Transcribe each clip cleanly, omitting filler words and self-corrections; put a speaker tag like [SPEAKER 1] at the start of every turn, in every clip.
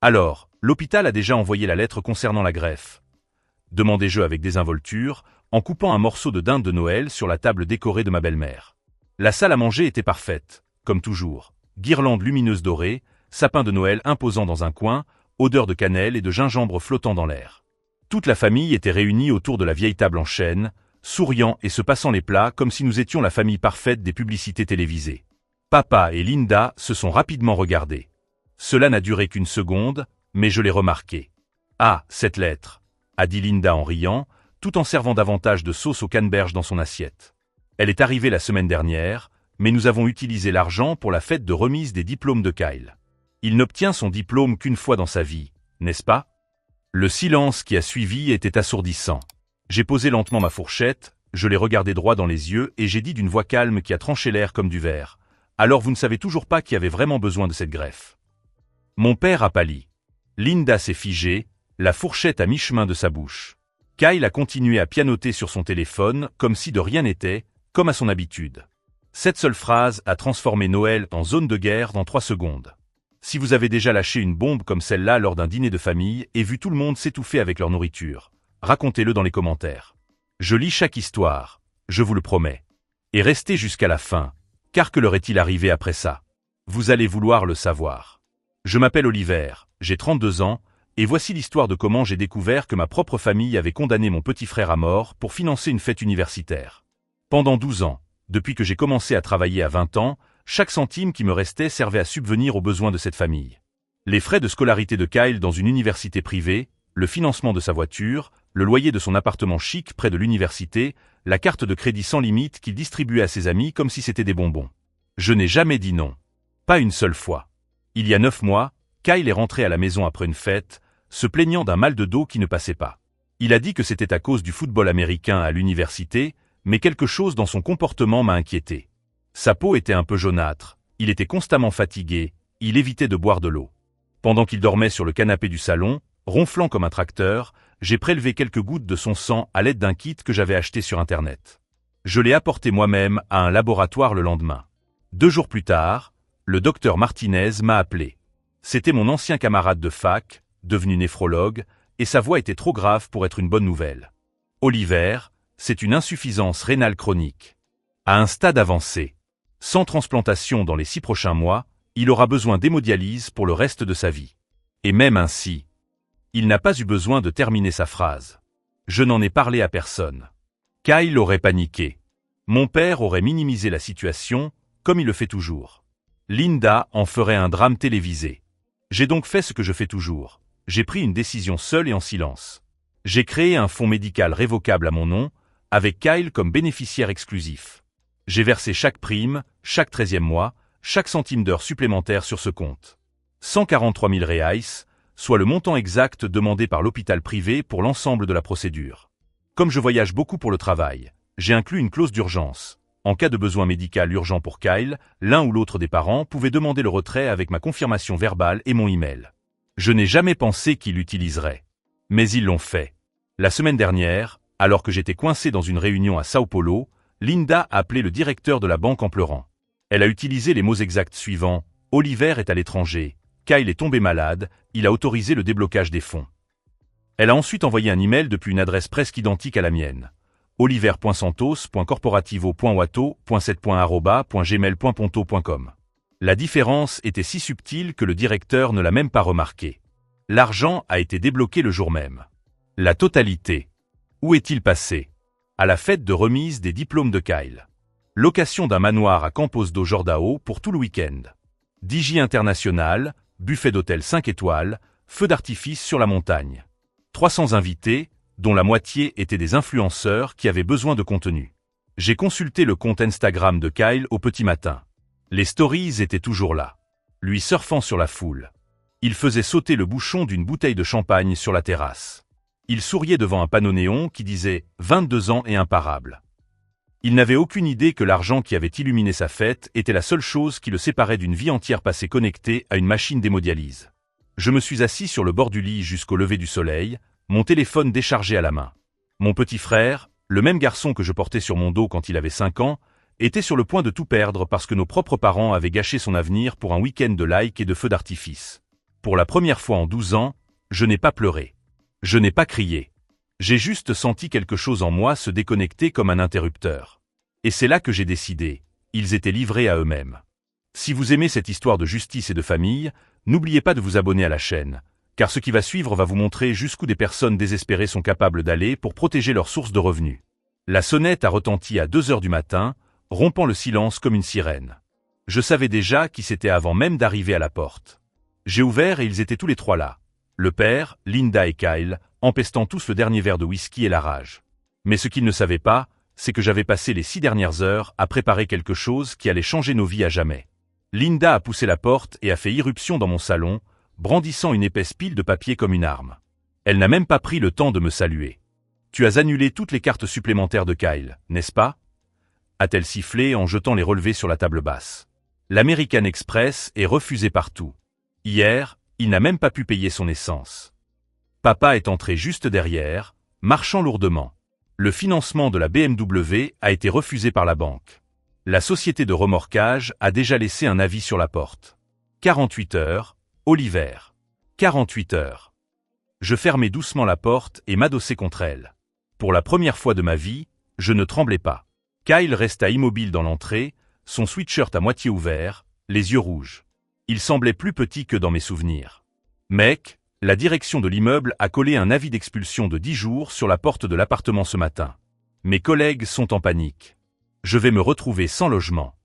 [SPEAKER 1] Alors, l'hôpital a déjà envoyé la lettre concernant la greffe. Demandez-je avec désinvolture, en coupant un morceau de dinde de Noël sur la table décorée de ma belle-mère. La salle à manger était parfaite, comme toujours. Guirlandes lumineuses dorées, sapin de Noël imposant dans un coin, odeur de cannelle et de gingembre flottant dans l'air. Toute la famille était réunie autour de la vieille table en chêne, souriant et se passant les plats comme si nous étions la famille parfaite des publicités télévisées. Papa et Linda se sont rapidement regardés. Cela n'a duré qu'une seconde, mais je l'ai remarqué. « Ah, cette lettre !» a dit Linda en riant, tout en servant davantage de sauce au canneberge dans son assiette. Elle est arrivée la semaine dernière, mais nous avons utilisé l'argent pour la fête de remise des diplômes de Kyle. Il n'obtient son diplôme qu'une fois dans sa vie, n'est-ce pas? Le silence qui a suivi était assourdissant. J'ai posé lentement ma fourchette, je l'ai regardé droit dans les yeux et j'ai dit d'une voix calme qui a tranché l'air comme du verre. « Alors vous ne savez toujours pas qui avait vraiment besoin de cette greffe. » Mon père a pâli. Linda s'est figée, la fourchette à mi-chemin de sa bouche. Kyle a continué à pianoter sur son téléphone comme si de rien n'était, comme à son habitude. Cette seule phrase a transformé Noël en zone de guerre dans 3 secondes. Si vous avez déjà lâché une bombe comme celle-là lors d'un dîner de famille et vu tout le monde s'étouffer avec leur nourriture, racontez-le dans les commentaires. Je lis chaque histoire, je vous le promets. Et restez jusqu'à la fin, car que leur est-il arrivé après ça? Vous allez vouloir le savoir. Je m'appelle Oliver, j'ai 32 ans, et voici l'histoire de comment j'ai découvert que ma propre famille avait condamné mon petit frère à mort pour financer une fête universitaire. Pendant 12 ans, depuis que j'ai commencé à travailler à 20 ans, chaque centime qui me restait servait à subvenir aux besoins de cette famille. Les frais de scolarité de Kyle dans une université privée, le financement de sa voiture, le loyer de son appartement chic près de l'université, la carte de crédit sans limite qu'il distribuait à ses amis comme si c'était des bonbons. Je n'ai jamais dit non. Pas une seule fois. Il y a 9 mois, Kyle est rentré à la maison après une fête, se plaignant d'un mal de dos qui ne passait pas. Il a dit que c'était à cause du football américain à l'université, mais quelque chose dans son comportement m'a inquiété. Sa peau était un peu jaunâtre, il était constamment fatigué, il évitait de boire de l'eau. Pendant qu'il dormait sur le canapé du salon, ronflant comme un tracteur, j'ai prélevé quelques gouttes de son sang à l'aide d'un kit que j'avais acheté sur Internet. Je l'ai apporté moi-même à un laboratoire le lendemain. 2 jours plus tard, le docteur Martinez m'a appelé. C'était mon ancien camarade de fac, devenu néphrologue, et sa voix était trop grave pour être une bonne nouvelle. Oliver, c'est une insuffisance rénale chronique. À un stade avancé. Sans transplantation dans les 6 prochains mois, il aura besoin d'hémodialyse pour le reste de sa vie. Et même ainsi, il n'a pas eu besoin de terminer sa phrase. Je n'en ai parlé à personne. Kyle aurait paniqué. Mon père aurait minimisé la situation, comme il le fait toujours. Linda en ferait un drame télévisé. J'ai donc fait ce que je fais toujours. J'ai pris une décision seule et en silence. J'ai créé un fonds médical révocable à mon nom, avec Kyle comme bénéficiaire exclusif. J'ai versé chaque prime, chaque 13e mois, chaque centime d'heure supplémentaire sur ce compte. 143 000 reais, soit le montant exact demandé par l'hôpital privé pour l'ensemble de la procédure. Comme je voyage beaucoup pour le travail, j'ai inclus une clause d'urgence. En cas de besoin médical urgent pour Kyle, l'un ou l'autre des parents pouvait demander le retrait avec ma confirmation verbale et mon email. Je n'ai jamais pensé qu'ils l'utiliseraient. Mais ils l'ont fait. La semaine dernière, alors que j'étais coincé dans une réunion à Sao Paulo, Linda a appelé le directeur de la banque en pleurant. Elle a utilisé les mots exacts suivants. « Oliver est à l'étranger. Kyle est tombé malade. Il a autorisé le déblocage des fonds. » Elle a ensuite envoyé un email depuis une adresse presque identique à la mienne. oliver.santos.corporativo.wato.7.gmail.com. La différence était si subtile que le directeur ne l'a même pas remarqué. L'argent a été débloqué le jour même. La totalité. Où est-il passé? À la fête de remise des diplômes de Kyle. Location d'un manoir à Campos do Jordão pour tout le week-end. DJ international, buffet d'hôtel 5 étoiles, feu d'artifice sur la montagne. 300 invités, dont la moitié étaient des influenceurs qui avaient besoin de contenu. J'ai consulté le compte Instagram de Kyle au petit matin. Les stories étaient toujours là. Lui surfant sur la foule. Il faisait sauter le bouchon d'une bouteille de champagne sur la terrasse. Il souriait devant un panneau néon qui disait « 22 ans et imparable ». Il n'avait aucune idée que l'argent qui avait illuminé sa fête était la seule chose qui le séparait d'une vie entière passée connectée à une machine d'hémodialyse. Je me suis assis sur le bord du lit jusqu'au lever du soleil, mon téléphone déchargé à la main. Mon petit frère, le même garçon que je portais sur mon dos quand il avait 5 ans, était sur le point de tout perdre parce que nos propres parents avaient gâché son avenir pour un week-end de likes et de feux d'artifice. Pour la première fois en 12 ans, je n'ai pas pleuré. Je n'ai pas crié. J'ai juste senti quelque chose en moi se déconnecter comme un interrupteur. Et c'est là que j'ai décidé, ils étaient livrés à eux-mêmes. Si vous aimez cette histoire de justice et de famille, n'oubliez pas de vous abonner à la chaîne, car ce qui va suivre va vous montrer jusqu'où des personnes désespérées sont capables d'aller pour protéger leur source de revenus. La sonnette a retenti à 2 heures du matin, rompant le silence comme une sirène. Je savais déjà qui c'était avant même d'arriver à la porte. J'ai ouvert et ils étaient tous les trois là. Le père, Linda et Kyle, empestant tous le dernier verre de whisky et la rage. Mais ce qu'ils ne savaient pas, c'est que j'avais passé les 6 dernières heures à préparer quelque chose qui allait changer nos vies à jamais. Linda a poussé la porte et a fait irruption dans mon salon, brandissant une épaisse pile de papier comme une arme. Elle n'a même pas pris le temps de me saluer. « Tu as annulé toutes les cartes supplémentaires de Kyle, n'est-ce pas ?» a-t-elle sifflé en jetant les relevés sur la table basse. L'American Express est refusé partout. Hier, il n'a même pas pu payer son essence. Papa est entré juste derrière, marchant lourdement. Le financement de la BMW a été refusé par la banque. La société de remorquage a déjà laissé un avis sur la porte. 48 heures, Oliver. 48 heures. Je fermai doucement la porte et m'adossai contre elle. Pour la première fois de ma vie, je ne tremblais pas. Kyle resta immobile dans l'entrée, son sweatshirt à moitié ouvert, les yeux rouges. Il semblait plus petit que dans mes souvenirs. Mec, la direction de l'immeuble a collé un avis d'expulsion de 10 jours sur la porte de l'appartement ce matin. Mes collègues sont en panique. Je vais me retrouver sans logement.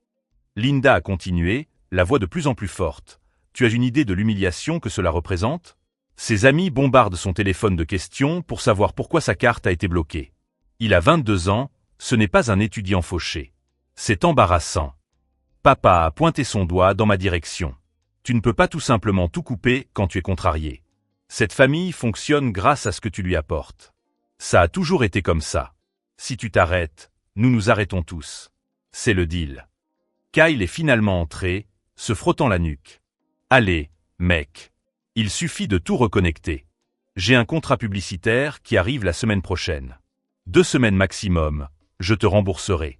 [SPEAKER 1] Linda a continué, la voix de plus en plus forte. Tu as une idée de l'humiliation que cela représente? Ses amis bombardent son téléphone de questions pour savoir pourquoi sa carte a été bloquée. Il a 22 ans, ce n'est pas un étudiant fauché. C'est embarrassant. Papa a pointé son doigt dans ma direction. Tu ne peux pas tout simplement tout couper quand tu es contrarié. Cette famille fonctionne grâce à ce que tu lui apportes. Ça a toujours été comme ça. Si tu t'arrêtes, nous nous arrêtons tous. C'est le deal. Kyle est finalement entré, se frottant la nuque. Allez, mec. Il suffit de tout reconnecter. J'ai un contrat publicitaire qui arrive la semaine prochaine. 2 semaines maximum, je te rembourserai.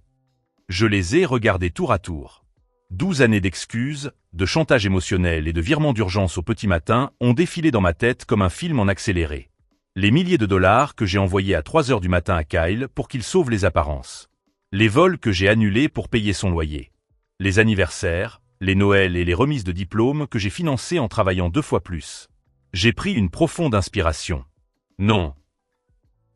[SPEAKER 1] Je les ai regardés tour à tour. 12 années d'excuses, de chantage émotionnel et de virements d'urgence au petit matin ont défilé dans ma tête comme un film en accéléré. Les milliers de dollars que j'ai envoyés à 3 heures du matin à Kyle pour qu'il sauve les apparences. Les vols que j'ai annulés pour payer son loyer. Les anniversaires, les Noëls et les remises de diplômes que j'ai financés en travaillant 2 fois plus. J'ai pris une profonde inspiration. Non.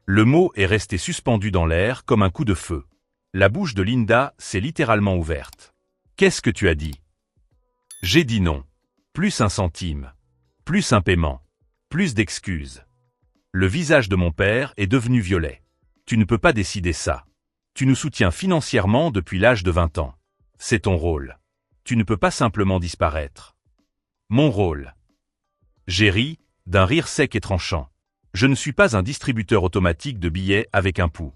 [SPEAKER 1] Le mot est resté suspendu dans l'air comme un coup de feu. La bouche de Linda s'est littéralement ouverte. Qu'est-ce que tu as dit? J'ai dit non. Plus 1 centime. Plus un paiement. Plus d'excuses. Le visage de mon père est devenu violet. Tu ne peux pas décider ça. Tu nous soutiens financièrement depuis l'âge de 20 ans. C'est ton rôle. Tu ne peux pas simplement disparaître. Mon rôle. J'ai ri, d'un rire sec et tranchant. Je ne suis pas un distributeur automatique de billets avec un pouls.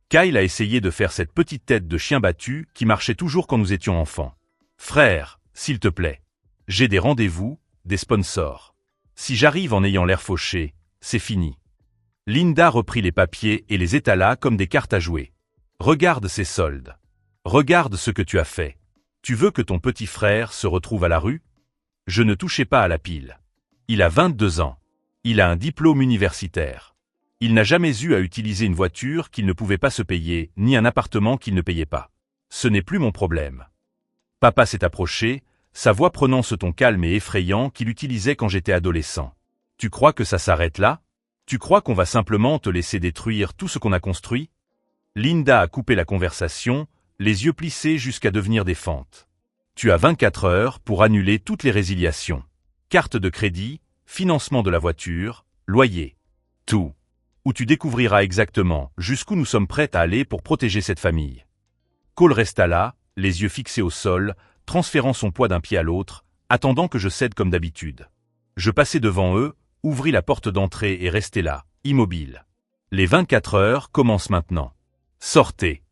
[SPEAKER 1] Kyle a essayé de faire cette petite tête de chien battu qui marchait toujours quand nous étions enfants. Frère, s'il te plaît. J'ai des rendez-vous, des sponsors. Si j'arrive en ayant l'air fauché, c'est fini. Linda reprit les papiers et les étala comme des cartes à jouer. Regarde ces soldes. Regarde ce que tu as fait. Tu veux que ton petit frère se retrouve à la rue? Je ne touchais pas à la pile. Il a 22 ans. Il a un diplôme universitaire. Il n'a jamais eu à utiliser une voiture qu'il ne pouvait pas se payer, ni un appartement qu'il ne payait pas. Ce n'est plus mon problème. Papa s'est approché, sa voix prenant ce ton calme et effrayant qu'il utilisait quand j'étais adolescent. Tu crois que ça s'arrête là? Tu crois qu'on va simplement te laisser détruire tout ce qu'on a construit? Linda a coupé la conversation, les yeux plissés jusqu'à devenir des fentes. Tu as 24 heures pour annuler toutes les résiliations. Carte de crédit, financement de la voiture, loyer. Tout. Où tu découvriras exactement jusqu'où nous sommes prêts à aller pour protéger cette famille. Cole resta là, les yeux fixés au sol, transférant son poids d'un pied à l'autre, attendant que je cède comme d'habitude. Je passai devant eux, ouvris la porte d'entrée et restai là, immobile. Les 24 heures commencent maintenant. Sortez.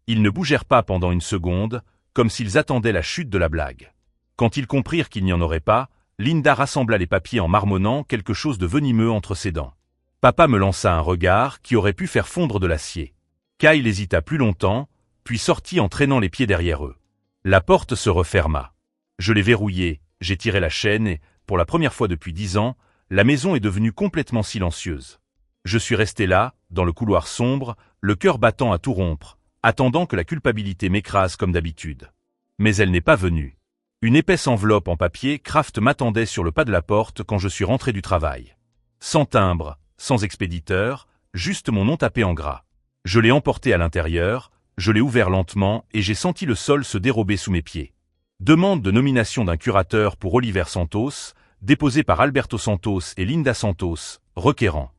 [SPEAKER 1] Ils ne bougèrent pas pendant une seconde, comme s'ils attendaient la chute de la blague. Quand ils comprirent qu'il n'y en aurait pas, Linda rassembla les papiers en marmonnant quelque chose de venimeux entre ses dents. Papa me lança un regard qui aurait pu faire fondre de l'acier. Kyle hésita plus longtemps, puis sortit en traînant les pieds derrière eux. La porte se referma. Je l'ai verrouillée, j'ai tiré la chaîne et, pour la première fois depuis 10 ans, la maison est devenue complètement silencieuse. Je suis resté là, dans le couloir sombre, le cœur battant à tout rompre, attendant que la culpabilité m'écrase comme d'habitude. Mais elle n'est pas venue. Une épaisse enveloppe en papier Kraft m'attendait sur le pas de la porte quand je suis rentré du travail. Sans timbre, sans expéditeur, juste mon nom tapé en gras. Je l'ai emporté à l'intérieur, je l'ai ouvert lentement et j'ai senti le sol se dérober sous mes pieds. Demande de nomination d'un curateur pour Oliver Santos, déposée par Alberto Santos et Linda Santos, requérant.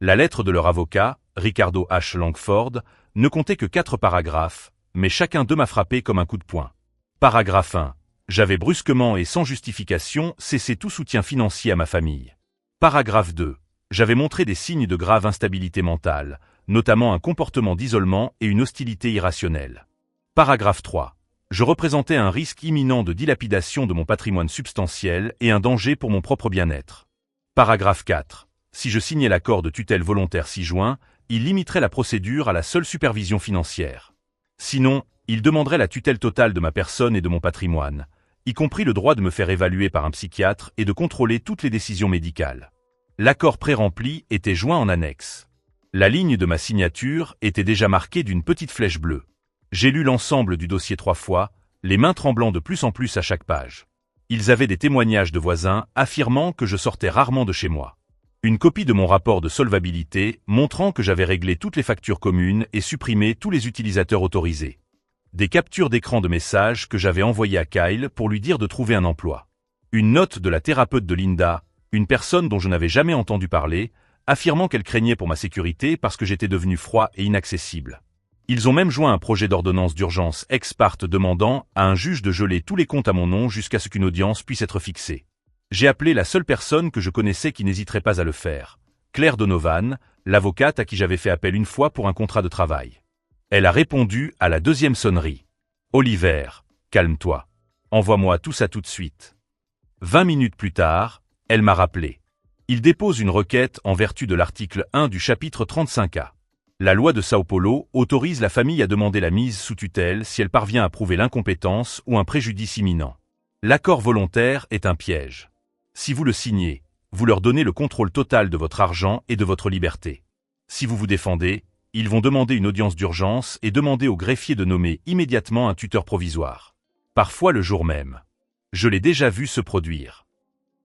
[SPEAKER 1] La lettre de leur avocat, Ricardo H. Langford, ne comptait que 4 paragraphes, mais chacun d'eux m'a frappé comme un coup de poing. Paragraphe 1. J'avais brusquement et sans justification cessé tout soutien financier à ma famille. Paragraphe 2. J'avais montré des signes de grave instabilité mentale, notamment un comportement d'isolement et une hostilité irrationnelle. Paragraphe 3. Je représentais un risque imminent de dilapidation de mon patrimoine substantiel et un danger pour mon propre bien-être. Paragraphe 4. Si je signais l'accord de tutelle volontaire 6 juin, il limiterait la procédure à la seule supervision financière. Sinon, il demanderait la tutelle totale de ma personne et de mon patrimoine, y compris le droit de me faire évaluer par un psychiatre et de contrôler toutes les décisions médicales. L'accord pré-rempli était joint en annexe. La ligne de ma signature était déjà marquée d'une petite flèche bleue. J'ai lu l'ensemble du dossier 3 fois, les mains tremblant de plus en plus à chaque page. Ils avaient des témoignages de voisins affirmant que je sortais rarement de chez moi. Une copie de mon rapport de solvabilité montrant que j'avais réglé toutes les factures communes et supprimé tous les utilisateurs autorisés. Des captures d'écran de messages que j'avais envoyés à Kyle pour lui dire de trouver un emploi. Une note de la thérapeute de Linda, une personne dont je n'avais jamais entendu parler, affirmant qu'elle craignait pour ma sécurité parce que j'étais devenu froid et inaccessible. Ils ont même joint un projet d'ordonnance d'urgence ex parte demandant à un juge de geler tous les comptes à mon nom jusqu'à ce qu'une audience puisse être fixée. J'ai appelé la seule personne que je connaissais qui n'hésiterait pas à le faire, Claire Donovan, l'avocate à qui j'avais fait appel une fois pour un contrat de travail. Elle a répondu à la 2e sonnerie. « Oliver, calme-toi. Envoie-moi tout ça tout de suite. » 20 minutes plus tard, elle m'a rappelé. Il dépose une requête en vertu de l'article 1 du chapitre 35A. La loi de Sao Paulo autorise la famille à demander la mise sous tutelle si elle parvient à prouver l'incompétence ou un préjudice imminent. L'accord volontaire est un piège. Si vous le signez, vous leur donnez le contrôle total de votre argent et de votre liberté. Si vous vous défendez, ils vont demander une audience d'urgence et demander au greffier de nommer immédiatement un tuteur provisoire. Parfois le jour même. Je l'ai déjà vu se produire.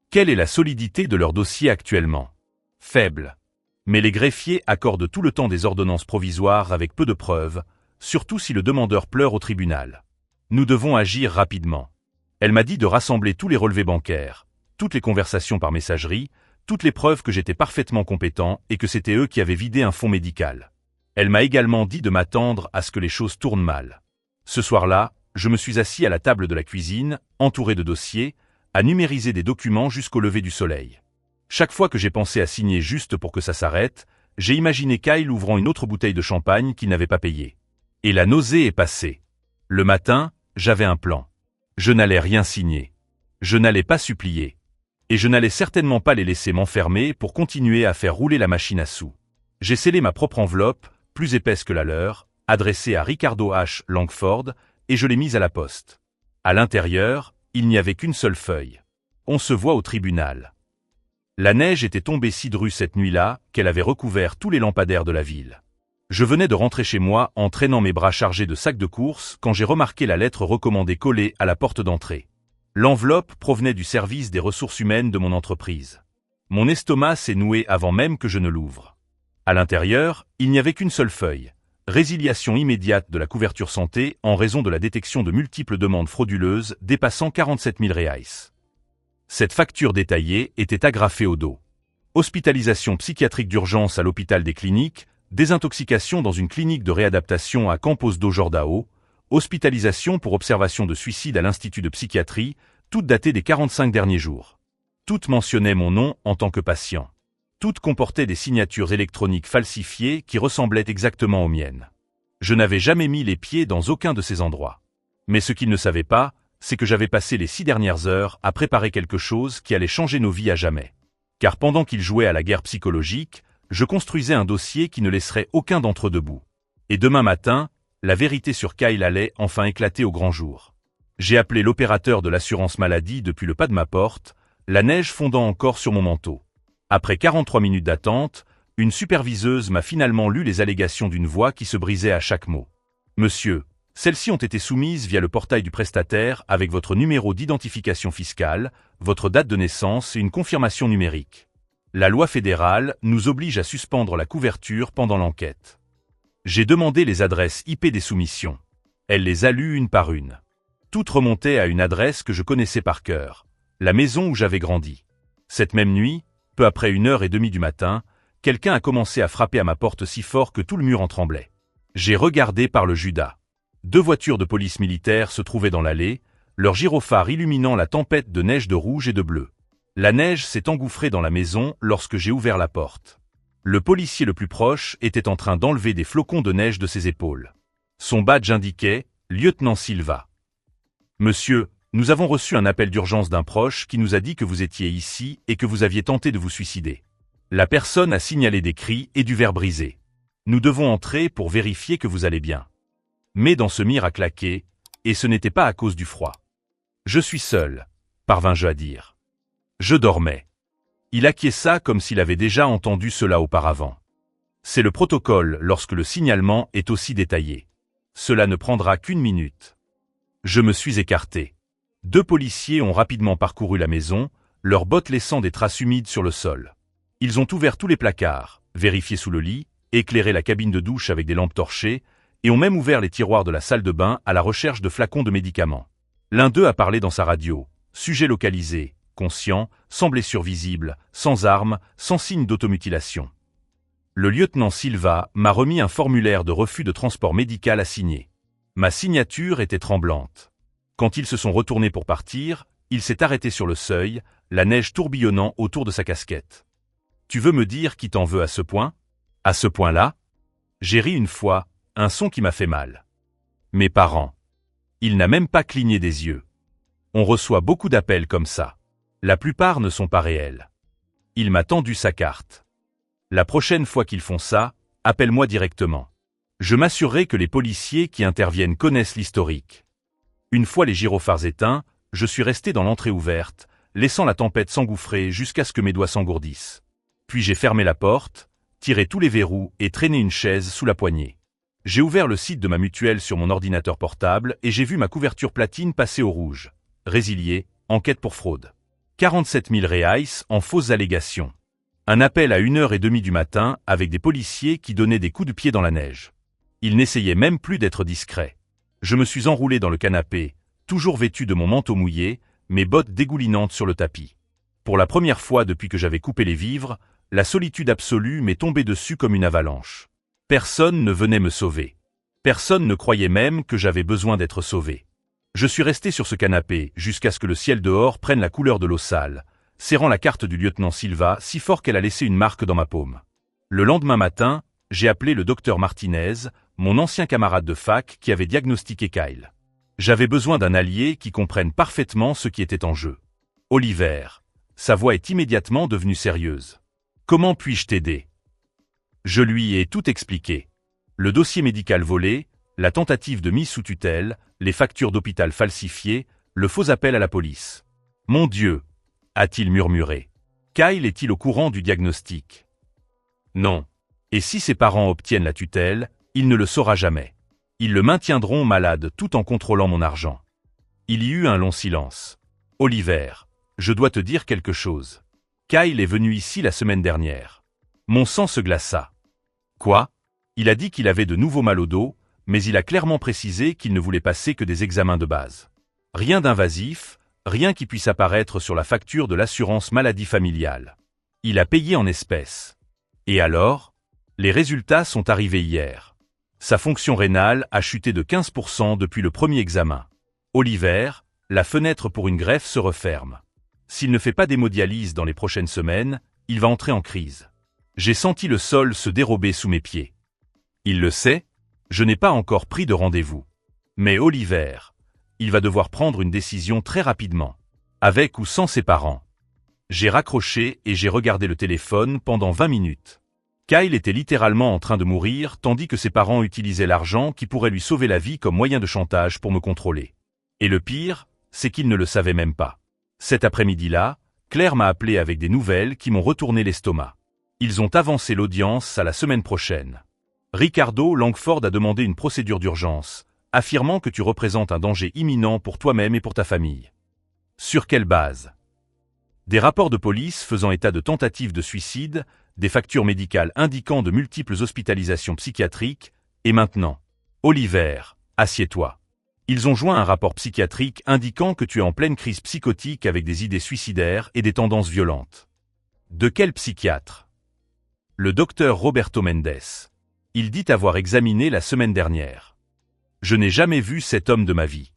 [SPEAKER 1] Quelle est la solidité de leur dossier actuellement? Faible. Mais les greffiers accordent tout le temps des ordonnances provisoires avec peu de preuves, surtout si le demandeur pleure au tribunal. Nous devons agir rapidement. Elle m'a dit de rassembler tous les relevés bancaires, toutes les conversations par messagerie, toutes les preuves que j'étais parfaitement compétent et que c'était eux qui avaient vidé un fonds médical. Elle m'a également dit de m'attendre à ce que les choses tournent mal. Ce soir-là, je me suis assis à la table de la cuisine, entouré de dossiers, à numériser des documents jusqu'au lever du soleil. Chaque fois que j'ai pensé à signer juste pour que ça s'arrête, j'ai imaginé Kyle ouvrant une autre bouteille de champagne qu'il n'avait pas payée. Et la nausée est passée. Le matin, j'avais un plan. Je n'allais rien signer. Je n'allais pas supplier. Et je n'allais certainement pas les laisser m'enfermer pour continuer à faire rouler la machine à sous. J'ai scellé ma propre enveloppe, plus épaisse que la leur, adressée à Ricardo H. Langford, et je l'ai mise à la poste. À l'intérieur, il n'y avait qu'une seule feuille. On se voit au tribunal. La neige était tombée si drue cette nuit-là qu'elle avait recouvert tous les lampadaires de la ville. Je venais de rentrer chez moi en traînant mes bras chargés de sacs de course quand j'ai remarqué la lettre recommandée collée à la porte d'entrée. L'enveloppe provenait du service des ressources humaines de mon entreprise. Mon estomac s'est noué avant même que je ne l'ouvre. À l'intérieur, il n'y avait qu'une seule feuille. Résiliation immédiate de la couverture santé en raison de la détection de multiples demandes frauduleuses dépassant 47 000 reais. Cette facture détaillée était agrafée au dos. Hospitalisation psychiatrique d'urgence à l'hôpital des cliniques, désintoxication dans une clinique de réadaptation à Campos do Jordão, hospitalisation pour observation de suicide à l'Institut de psychiatrie, toutes datées des 45 derniers jours. Toutes mentionnaient mon nom en tant que patient. Toutes comportaient des signatures électroniques falsifiées qui ressemblaient exactement aux miennes. Je n'avais jamais mis les pieds dans aucun de ces endroits. Mais ce qu'ils ne savaient pas, c'est que j'avais passé les 6 dernières heures à préparer quelque chose qui allait changer nos vies à jamais. Car pendant qu'ils jouaient à la guerre psychologique, je construisais un dossier qui ne laisserait aucun d'entre eux debout. Et demain matin, la vérité sur Kyle allait enfin éclater au grand jour. J'ai appelé l'opérateur de l'assurance maladie depuis le pas de ma porte, la neige fondant encore sur mon manteau. Après 43 minutes d'attente, une superviseuse m'a finalement lu les allégations d'une voix qui se brisait à chaque mot. Monsieur, celles-ci ont été soumises via le portail du prestataire avec votre numéro d'identification fiscale, votre date de naissance et une confirmation numérique. La loi fédérale nous oblige à suspendre la couverture pendant l'enquête. J'ai demandé les adresses IP des soumissions. Elle les a lues une par une. Toutes remontaient à une adresse que je connaissais par cœur, la maison où j'avais grandi. Cette même nuit, peu après 1h30 du matin, quelqu'un a commencé à frapper à ma porte si fort que tout le mur en tremblait. J'ai regardé par le Judas. 2 voitures de police militaire se trouvaient dans l'allée, leurs gyrophares illuminant la tempête de neige de rouge et de bleu. La neige s'est engouffrée dans la maison lorsque j'ai ouvert la porte. Le policier le plus proche était en train d'enlever des flocons de neige de ses épaules. Son badge indiquait « Lieutenant Silva ». « Monsieur, nous avons reçu un appel d'urgence d'un proche qui nous a dit que vous étiez ici et que vous aviez tenté de vous suicider. La personne a signalé des cris et du verre brisé. Nous devons entrer pour vérifier que vous allez bien. » Mes dents se mirent à claquer, et ce n'était pas à cause du froid. « Je suis seul », parvins-je à dire. Je dormais. Il acquiesça comme s'il avait déjà entendu cela auparavant. C'est le protocole lorsque le signalement est aussi détaillé. Cela ne prendra qu'1 minute. Je me suis écarté. 2 policiers ont rapidement parcouru la maison, leurs bottes laissant des traces humides sur le sol. Ils ont ouvert tous les placards, vérifié sous le lit, éclairé la cabine de douche avec des lampes torchées, et ont même ouvert les tiroirs de la salle de bain à la recherche de flacons de médicaments. L'un d'eux a parlé dans sa radio. Sujet localisé, conscient, sans blessure visible, sans arme, sans signe d'automutilation. Le lieutenant Silva m'a remis un formulaire de refus de transport médical à signer. Ma signature était tremblante. Quand ils se sont retournés pour partir, il s'est arrêté sur le seuil, la neige tourbillonnant autour de sa casquette. « Tu veux me dire qui t'en veut à ce point ? À ce point-là » J'ai ri une fois, un son qui m'a fait mal. Mes parents. Il n'a même pas cligné des yeux. On reçoit beaucoup d'appels comme ça. La plupart ne sont pas réels. Il m'a tendu sa carte. La prochaine fois qu'ils font ça, appelle-moi directement. Je m'assurerai que les policiers qui interviennent connaissent l'historique. Une fois les gyrophares éteints, je suis resté dans l'entrée ouverte, laissant la tempête s'engouffrer jusqu'à ce que mes doigts s'engourdissent. Puis j'ai fermé la porte, tiré tous les verrous et traîné une chaise sous la poignée. J'ai ouvert le site de ma mutuelle sur mon ordinateur portable et j'ai vu ma couverture platine passer au rouge. Résilié, enquête pour fraude. 47 000 reais en fausses allégations. Un appel à 1h30 du matin avec des policiers qui donnaient des coups de pied dans la neige. Ils n'essayaient même plus d'être discrets. Je me suis enroulé dans le canapé, toujours vêtu de mon manteau mouillé, mes bottes dégoulinantes sur le tapis. Pour la première fois depuis que j'avais coupé les vivres, la solitude absolue m'est tombée dessus comme une avalanche. Personne ne venait me sauver. Personne ne croyait même que j'avais besoin d'être sauvé. Je suis resté sur ce canapé jusqu'à ce que le ciel dehors prenne la couleur de l'eau sale, serrant la carte du lieutenant Silva si fort qu'elle a laissé une marque dans ma paume. Le lendemain matin, j'ai appelé le docteur Martinez, mon ancien camarade de fac qui avait diagnostiqué Kyle. J'avais besoin d'un allié qui comprenne parfaitement ce qui était en jeu. Oliver. Sa voix est immédiatement devenue sérieuse. Comment puis-je t'aider ? Je lui ai tout expliqué. Le dossier médical volé, la tentative de mise sous tutelle, les factures d'hôpital falsifiées, le faux appel à la police. Mon Dieu, a-t-il murmuré. Kyle est-il au courant du diagnostic ? Non. Et si ses parents obtiennent la tutelle, il ne le saura jamais. Ils le maintiendront malade tout en contrôlant mon argent. Il y eut un long silence. Oliver, je dois te dire quelque chose. Kyle est venu ici la semaine dernière. Mon sang se glaça. Quoi ? Il a dit qu'il avait de nouveaux mal au dos, mais il a clairement précisé qu'il ne voulait passer que des examens de base. Rien d'invasif, rien qui puisse apparaître sur la facture de l'assurance maladie familiale. Il a payé en espèces. Et alors ? Les résultats sont arrivés hier. Sa fonction rénale a chuté de 15% depuis le premier examen. Oliver, la fenêtre pour une greffe se referme. S'il ne fait pas d'hémodialyse dans les prochaines semaines, il va entrer en crise. J'ai senti le sol se dérober sous mes pieds. Il le sait, je n'ai pas encore pris de rendez-vous. Mais Oliver, il va devoir prendre une décision très rapidement, avec ou sans ses parents. J'ai raccroché et j'ai regardé le téléphone pendant 20 minutes. Kyle était littéralement en train de mourir tandis que ses parents utilisaient l'argent qui pourrait lui sauver la vie comme moyen de chantage pour me contrôler. Et le pire, c'est qu'ils ne le savaient même pas. Cet après-midi-là, Claire m'a appelé avec des nouvelles qui m'ont retourné l'estomac. Ils ont avancé l'audience à la semaine prochaine. Ricardo Langford a demandé une procédure d'urgence, affirmant que tu représentes un danger imminent pour toi-même et pour ta famille. Sur quelle base? Des rapports de police faisant état de tentatives de suicide, des factures médicales indiquant de multiples hospitalisations psychiatriques, et maintenant. Oliver, assieds-toi. Ils ont joint un rapport psychiatrique indiquant que tu es en pleine crise psychotique avec des idées suicidaires et des tendances violentes. De quel psychiatre? Le docteur Roberto Mendes. Il dit avoir examiné la semaine dernière. Je n'ai jamais vu cet homme de ma vie.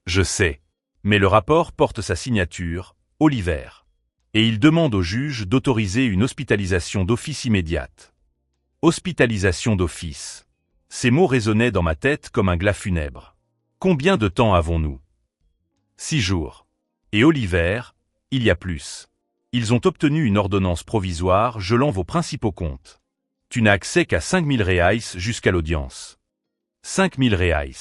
[SPEAKER 1] Je sais. Mais le rapport porte sa signature, Oliver. Et il demande au juge d'autoriser une hospitalisation d'office immédiate. Hospitalisation d'office. Ces mots résonnaient dans ma tête comme un glas funèbre. Combien de temps avons-nous? 6 jours. Et Oliver, il y a plus. Ils ont obtenu une ordonnance provisoire gelant vos principaux comptes. Tu n'as accès qu'à 5000 reais jusqu'à l'audience. 5000 reais.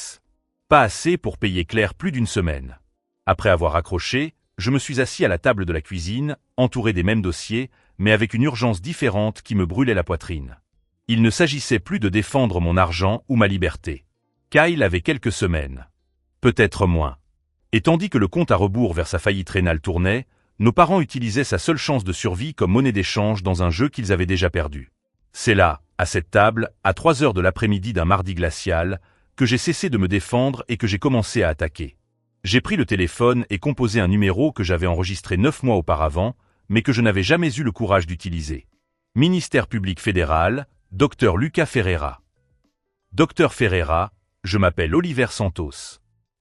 [SPEAKER 1] Pas assez pour payer Claire plus d'une semaine. Après avoir accroché, je me suis assis à la table de la cuisine, entouré des mêmes dossiers, mais avec une urgence différente qui me brûlait la poitrine. Il ne s'agissait plus de défendre mon argent ou ma liberté. Kyle avait quelques semaines. Peut-être moins. Et tandis que le compte à rebours vers sa faillite rénale tournait, nos parents utilisaient sa seule chance de survie comme monnaie d'échange dans un jeu qu'ils avaient déjà perdu. C'est là, à cette table, à 3 heures de l'après-midi d'un mardi glacial, que j'ai cessé de me défendre et que j'ai commencé à attaquer. J'ai pris le téléphone et composé un numéro que j'avais enregistré 9 mois auparavant, mais que je n'avais jamais eu le courage d'utiliser. Ministère public fédéral, Dr Lucas Ferreira. Dr Ferreira, je m'appelle Oliver Santos.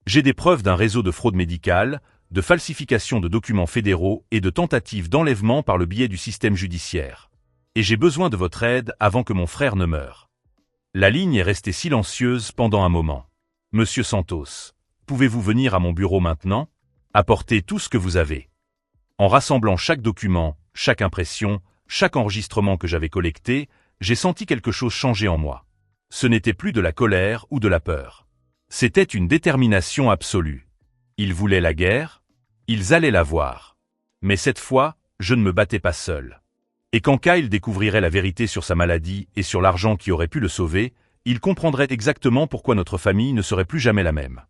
[SPEAKER 1] J'ai des preuves d'un réseau de fraude médicale, de falsification de documents fédéraux et de tentatives d'enlèvement par le biais du système judiciaire. Et j'ai besoin de votre aide avant que mon frère ne meure. La ligne est restée silencieuse pendant un moment. Monsieur Santos, pouvez-vous venir à mon bureau maintenant? Apportez tout ce que vous avez. En rassemblant chaque document, chaque impression, chaque enregistrement que j'avais collecté, j'ai senti quelque chose changer en moi. Ce n'était plus de la colère ou de la peur. C'était une détermination absolue. Ils voulaient la guerre, ils allaient la voir. Mais cette fois, je ne me battais pas seul. Et quand Kyle découvrirait la vérité sur sa maladie et sur l'argent qui aurait pu le sauver, il comprendrait exactement pourquoi notre famille ne serait plus jamais la même.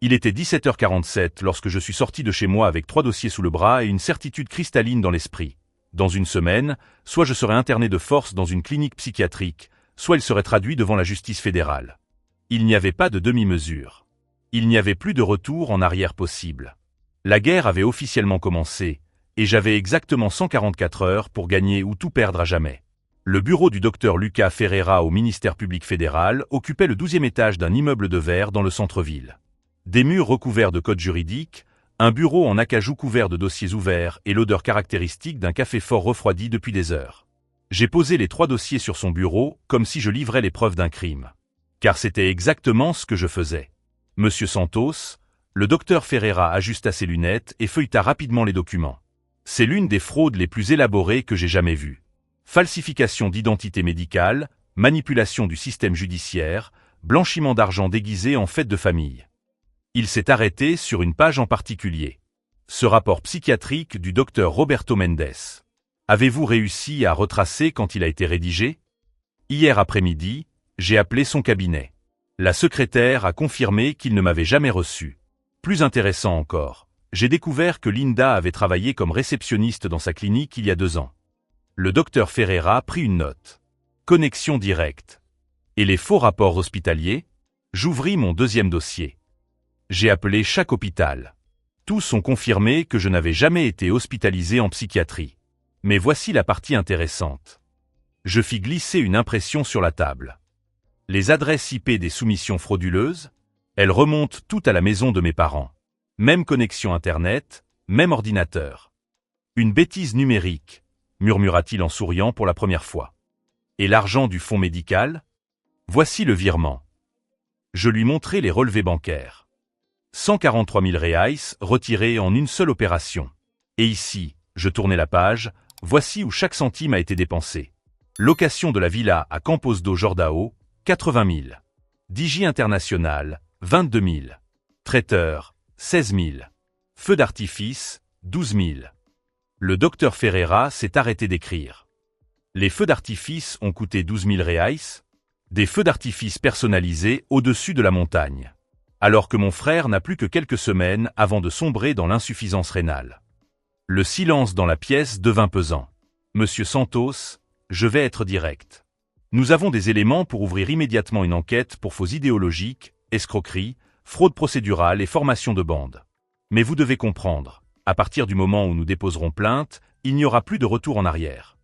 [SPEAKER 1] Il était 17h47 lorsque je suis sorti de chez moi avec 3 dossiers sous le bras et une certitude cristalline dans l'esprit. Dans une semaine, soit je serais interné de force dans une clinique psychiatrique, soit il serait traduit devant la justice fédérale. Il n'y avait pas de demi-mesure. Il n'y avait plus de retour en arrière possible. La guerre avait officiellement commencé, et j'avais exactement 144 heures pour gagner ou tout perdre à jamais. Le bureau du docteur Lucas Ferreira au ministère public fédéral occupait le 12e étage d'un immeuble de verre dans le centre-ville. Des murs recouverts de codes juridiques, un bureau en acajou couvert de dossiers ouverts et l'odeur caractéristique d'un café fort refroidi depuis des heures. J'ai posé les 3 dossiers sur son bureau comme si je livrais les preuves d'un crime. Car c'était exactement ce que je faisais. Monsieur Santos, le docteur Ferreira ajusta ses lunettes et feuilleta rapidement les documents. C'est l'une des fraudes les plus élaborées que j'ai jamais vues. Falsification d'identité médicale, manipulation du système judiciaire, blanchiment d'argent déguisé en fête de famille. Il s'est arrêté sur une page en particulier. Ce rapport psychiatrique du docteur Roberto Mendes. Avez-vous réussi à retracer quand il a été rédigé? Hier après-midi, j'ai appelé son cabinet. La secrétaire a confirmé qu'il ne m'avait jamais reçu. Plus intéressant encore, j'ai découvert que Linda avait travaillé comme réceptionniste dans sa clinique il y a 2 ans. Le docteur Ferreira prit une note. Connexion directe. Et les faux rapports hospitaliers? J'ouvris mon 2e dossier. J'ai appelé chaque hôpital. Tous ont confirmé que je n'avais jamais été hospitalisé en psychiatrie. Mais voici la partie intéressante. Je fis glisser une impression sur la table. Les adresses IP des soumissions frauduleuses? Elles remontent toutes à la maison de mes parents. Même connexion Internet, même ordinateur. Une bêtise numérique, murmura-t-il en souriant pour la première fois. Et l'argent du fonds médical? Voici le virement. Je lui montrai les relevés bancaires. 143 000 reais retirés en une seule opération. Et ici, je tournai la page, voici où chaque centime a été dépensé. Location de la villa à Campos do Jordão, 80 000. Digi International, 22 000. Traiteur, 16 000. Feu d'artifice, 12 000. Le docteur Ferreira s'est arrêté d'écrire. Les feux d'artifice ont coûté 12 000 reais, des feux d'artifice personnalisés au-dessus de la montagne. Alors que mon frère n'a plus que quelques semaines avant de sombrer dans l'insuffisance rénale. Le silence dans la pièce devint pesant. Monsieur Santos, je vais être direct. Nous avons des éléments pour ouvrir immédiatement une enquête pour faux idéologiques, escroquerie, fraude procédurale et formation de bande. Mais vous devez comprendre, à partir du moment où nous déposerons plainte, il n'y aura plus de retour en arrière.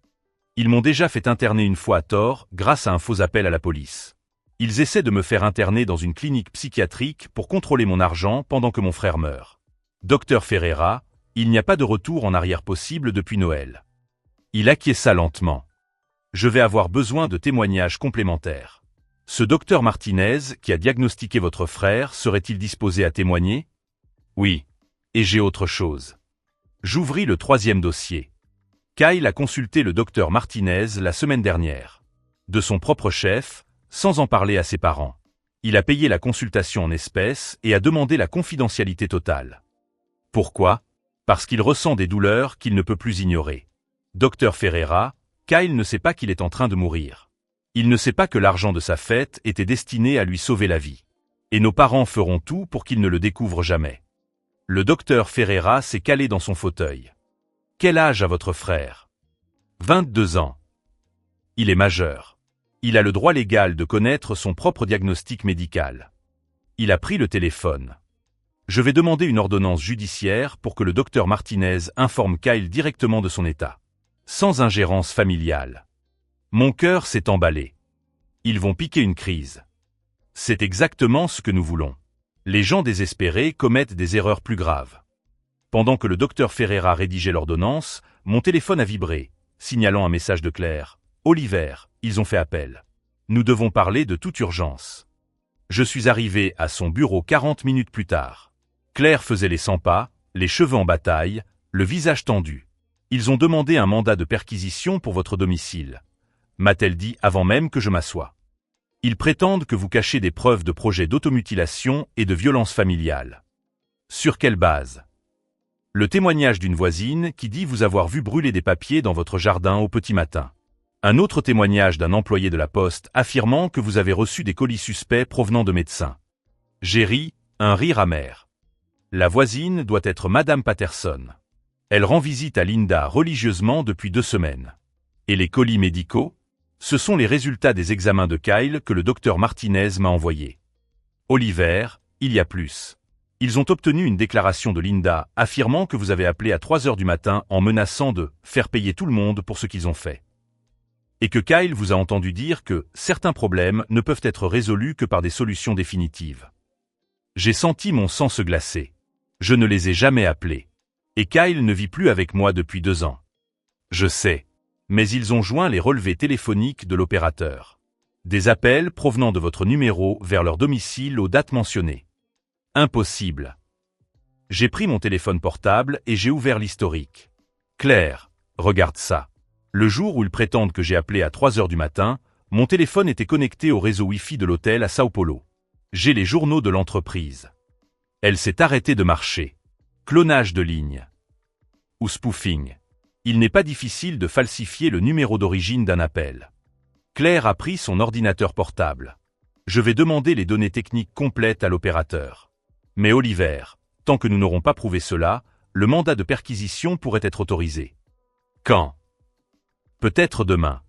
[SPEAKER 1] Ils m'ont déjà fait interner une fois à tort grâce à un faux appel à la police. Ils essaient de me faire interner dans une clinique psychiatrique pour contrôler mon argent pendant que mon frère meurt. Docteur Ferreira, il n'y a pas de retour en arrière possible depuis Noël. Il acquiesça lentement. Je vais avoir besoin de témoignages complémentaires. Ce docteur Martinez qui a diagnostiqué votre frère serait-il disposé à témoigner? Oui. Et j'ai autre chose. J'ouvris le 3e dossier. Kyle a consulté le docteur Martinez la semaine dernière. De son propre chef, sans en parler à ses parents. Il a payé la consultation en espèces et a demandé la confidentialité totale. Pourquoi? Parce qu'il ressent des douleurs qu'il ne peut plus ignorer. Docteur Ferreira, Kyle ne sait pas qu'il est en train de mourir. Il ne sait pas que l'argent de sa fête était destiné à lui sauver la vie. Et nos parents feront tout pour qu'il ne le découvre jamais. Le docteur Ferreira s'est calé dans son fauteuil. Quel âge a votre frère? 22 ans. Il est majeur. Il a le droit légal de connaître son propre diagnostic médical. Il a pris le téléphone. Je vais demander une ordonnance judiciaire pour que le docteur Martinez informe Kyle directement de son état. Sans ingérence familiale. Mon cœur s'est emballé. Ils vont piquer une crise. C'est exactement ce que nous voulons. Les gens désespérés commettent des erreurs plus graves. Pendant que le docteur Ferreira rédigeait l'ordonnance, mon téléphone a vibré, signalant un message de Claire. Oliver, ils ont fait appel. Nous devons parler de toute urgence. Je suis arrivé à son bureau 40 minutes plus tard. Claire faisait les 100 pas, les cheveux en bataille, le visage tendu. Ils ont demandé un mandat de perquisition pour votre domicile, m'a-t-elle dit avant même que je m'assoie. Ils prétendent que vous cachez des preuves de projets d'automutilation et de violence familiale. Sur quelle base? Le témoignage d'une voisine qui dit vous avoir vu brûler des papiers dans votre jardin au petit matin. Un autre témoignage d'un employé de la Poste affirmant que vous avez reçu des colis suspects provenant de médecins. J'ai ri, un rire amer. La voisine doit être Madame Patterson. Elle rend visite à Linda religieusement depuis 2 semaines. Et les colis médicaux? Ce sont les résultats des examens de Kyle que le docteur Martinez m'a envoyés. Oliver, il y a plus. Ils ont obtenu une déclaration de Linda affirmant que vous avez appelé à 3 heures du matin en menaçant de faire payer tout le monde pour ce qu'ils ont fait. Et que Kyle vous a entendu dire que certains problèmes ne peuvent être résolus que par des solutions définitives. J'ai senti mon sang se glacer. Je ne les ai jamais appelés. Et Kyle ne vit plus avec moi depuis 2 ans. Je sais. Mais ils ont joint les relevés téléphoniques de l'opérateur. Des appels provenant de votre numéro vers leur domicile aux dates mentionnées. Impossible. J'ai pris mon téléphone portable et j'ai ouvert l'historique. Claire, regarde ça. Le jour où ils prétendent que j'ai appelé à 3 heures du matin, mon téléphone était connecté au réseau Wi-Fi de l'hôtel à Sao Paulo. J'ai les journaux de l'entreprise. Elle s'est arrêtée de marcher. Clonage de ligne. Ou spoofing. Il n'est pas difficile de falsifier le numéro d'origine d'un appel. Claire a pris son ordinateur portable. Je vais demander les données techniques complètes à l'opérateur. Mais Oliver, tant que nous n'aurons pas prouvé cela, le mandat de perquisition pourrait être autorisé. Quand? Peut-être demain.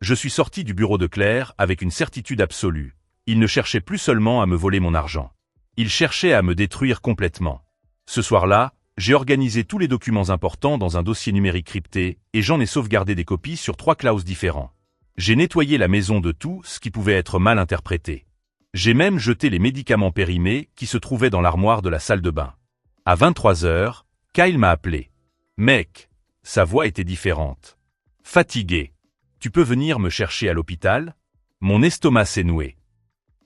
[SPEAKER 1] Je suis sorti du bureau de Claire avec une certitude absolue. Il ne cherchait plus seulement à me voler mon argent. Il cherchait à me détruire complètement. Ce soir-là, j'ai organisé tous les documents importants dans un dossier numérique crypté et j'en ai sauvegardé des copies sur 3 clouds différents. J'ai nettoyé la maison de tout ce qui pouvait être mal interprété. J'ai même jeté les médicaments périmés qui se trouvaient dans l'armoire de la salle de bain. À 23 heures, Kyle m'a appelé. Mec, sa voix était différente. Fatigué. Tu peux venir me chercher à l'hôpital? Mon estomac s'est noué.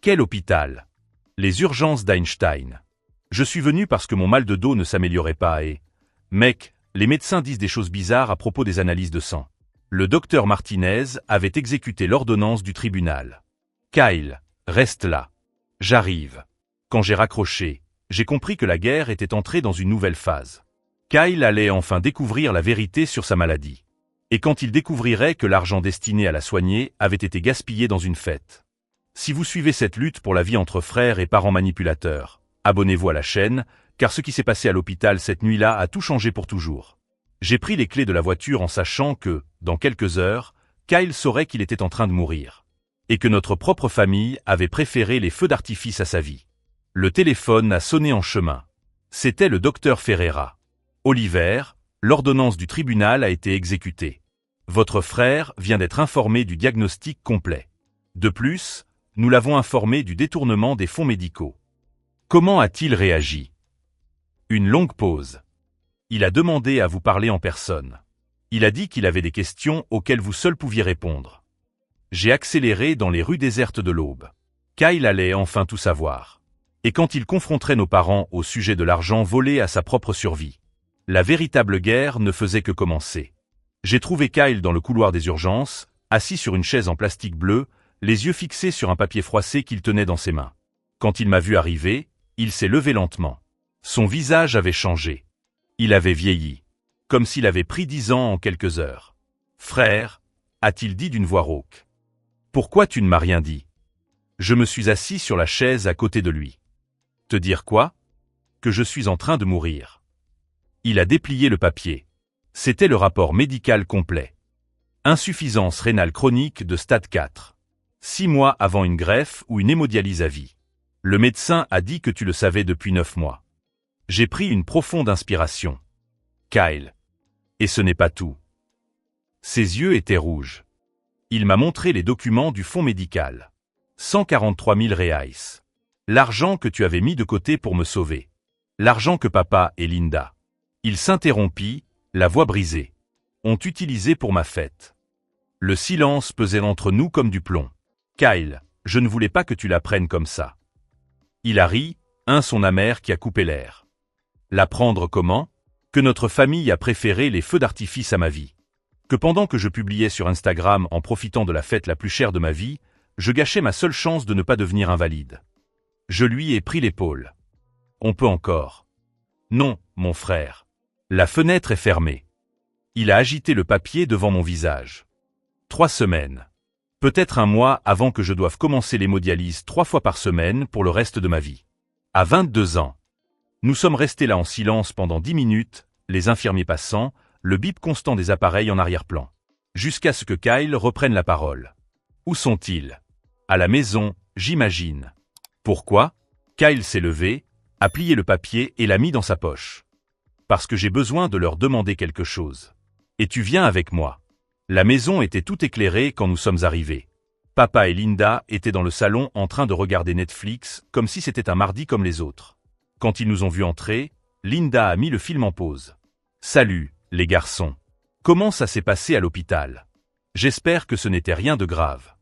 [SPEAKER 1] Quel hôpital? Les urgences d'Einstein. Je suis venu parce que mon mal de dos ne s'améliorait pas et... Mec, les médecins disent des choses bizarres à propos des analyses de sang. Le docteur Martinez avait exécuté l'ordonnance du tribunal. Kyle, reste là. J'arrive. Quand j'ai raccroché, j'ai compris que la guerre était entrée dans une nouvelle phase. Kyle allait enfin découvrir la vérité sur sa maladie. Et quand il découvrirait que l'argent destiné à la soigner avait été gaspillé dans une fête. Si vous suivez cette lutte pour la vie entre frères et parents manipulateurs, abonnez-vous à la chaîne, car ce qui s'est passé à l'hôpital cette nuit-là a tout changé pour toujours. J'ai pris les clés de la voiture en sachant que, dans quelques heures, Kyle saurait qu'il était en train de mourir. Et que notre propre famille avait préféré les feux d'artifice à sa vie. Le téléphone a sonné en chemin. C'était le docteur Ferreira. Oliver, l'ordonnance du tribunal a été exécutée. Votre frère vient d'être informé du diagnostic complet. De plus, nous l'avons informé du détournement des fonds médicaux. Comment a-t-il réagi? Une longue pause. Il a demandé à vous parler en personne. Il a dit qu'il avait des questions auxquelles vous seul pouviez répondre. J'ai accéléré dans les rues désertes de l'Aube. Kyle allait enfin tout savoir. Et quand il confronterait nos parents au sujet de l'argent volé à sa propre survie, la véritable guerre ne faisait que commencer. J'ai trouvé Kyle dans le couloir des urgences, assis sur une chaise en plastique bleu, les yeux fixés sur un papier froissé qu'il tenait dans ses mains. Quand il m'a vu arriver, il s'est levé lentement. Son visage avait changé. Il avait vieilli. Comme s'il avait pris 10 ans en quelques heures. « Frère » a-t-il dit d'une voix rauque. « Pourquoi tu ne m'as rien dit ?» Je me suis assis sur la chaise à côté de lui. « Te dire quoi ? Que je suis en train de mourir. » Il a déplié le papier. C'était le rapport médical complet. Insuffisance rénale chronique de stade 4. 6 mois avant une greffe ou une hémodialyse à vie. Le médecin a dit que tu le savais depuis 9 mois. J'ai pris une profonde inspiration. Kyle. Et ce n'est pas tout. Ses yeux étaient rouges. Il m'a montré les documents du fonds médical. 143 000 reais. L'argent que tu avais mis de côté pour me sauver. L'argent que papa et Linda. Il s'interrompit, la voix brisée. Ont utilisé pour ma fête. Le silence pesait entre nous comme du plomb. Kyle, je ne voulais pas que tu la prennes comme ça. Il a ri, un son amer qui a coupé l'air. La prendre comment? Que notre famille a préféré les feux d'artifice à ma vie. Que pendant que je publiais sur Instagram en profitant de la fête la plus chère de ma vie, je gâchais ma seule chance de ne pas devenir invalide. Je lui ai pris l'épaule. On peut encore. Non, mon frère. La fenêtre est fermée. Il a agité le papier devant mon visage. 3 semaines. Peut-être un mois avant que je doive commencer l'hémodialyse 3 fois par semaine pour le reste de ma vie. À 22 ans. Nous sommes restés là en silence pendant 10 minutes, les infirmiers passant, le bip constant des appareils en arrière-plan. Jusqu'à ce que Kyle reprenne la parole. Où sont-ils? À la maison, j'imagine. Pourquoi? Kyle s'est levé, a plié le papier et l'a mis dans sa poche. Parce que j'ai besoin de leur demander quelque chose. Et tu viens avec moi. La maison était tout éclairée quand nous sommes arrivés. Papa et Linda étaient dans le salon en train de regarder Netflix comme si c'était un mardi comme les autres. Quand ils nous ont vus entrer, Linda a mis le film en pause. « Salut, les garçons. Comment ça s'est passé à l'hôpital? J'espère que ce n'était rien de grave. »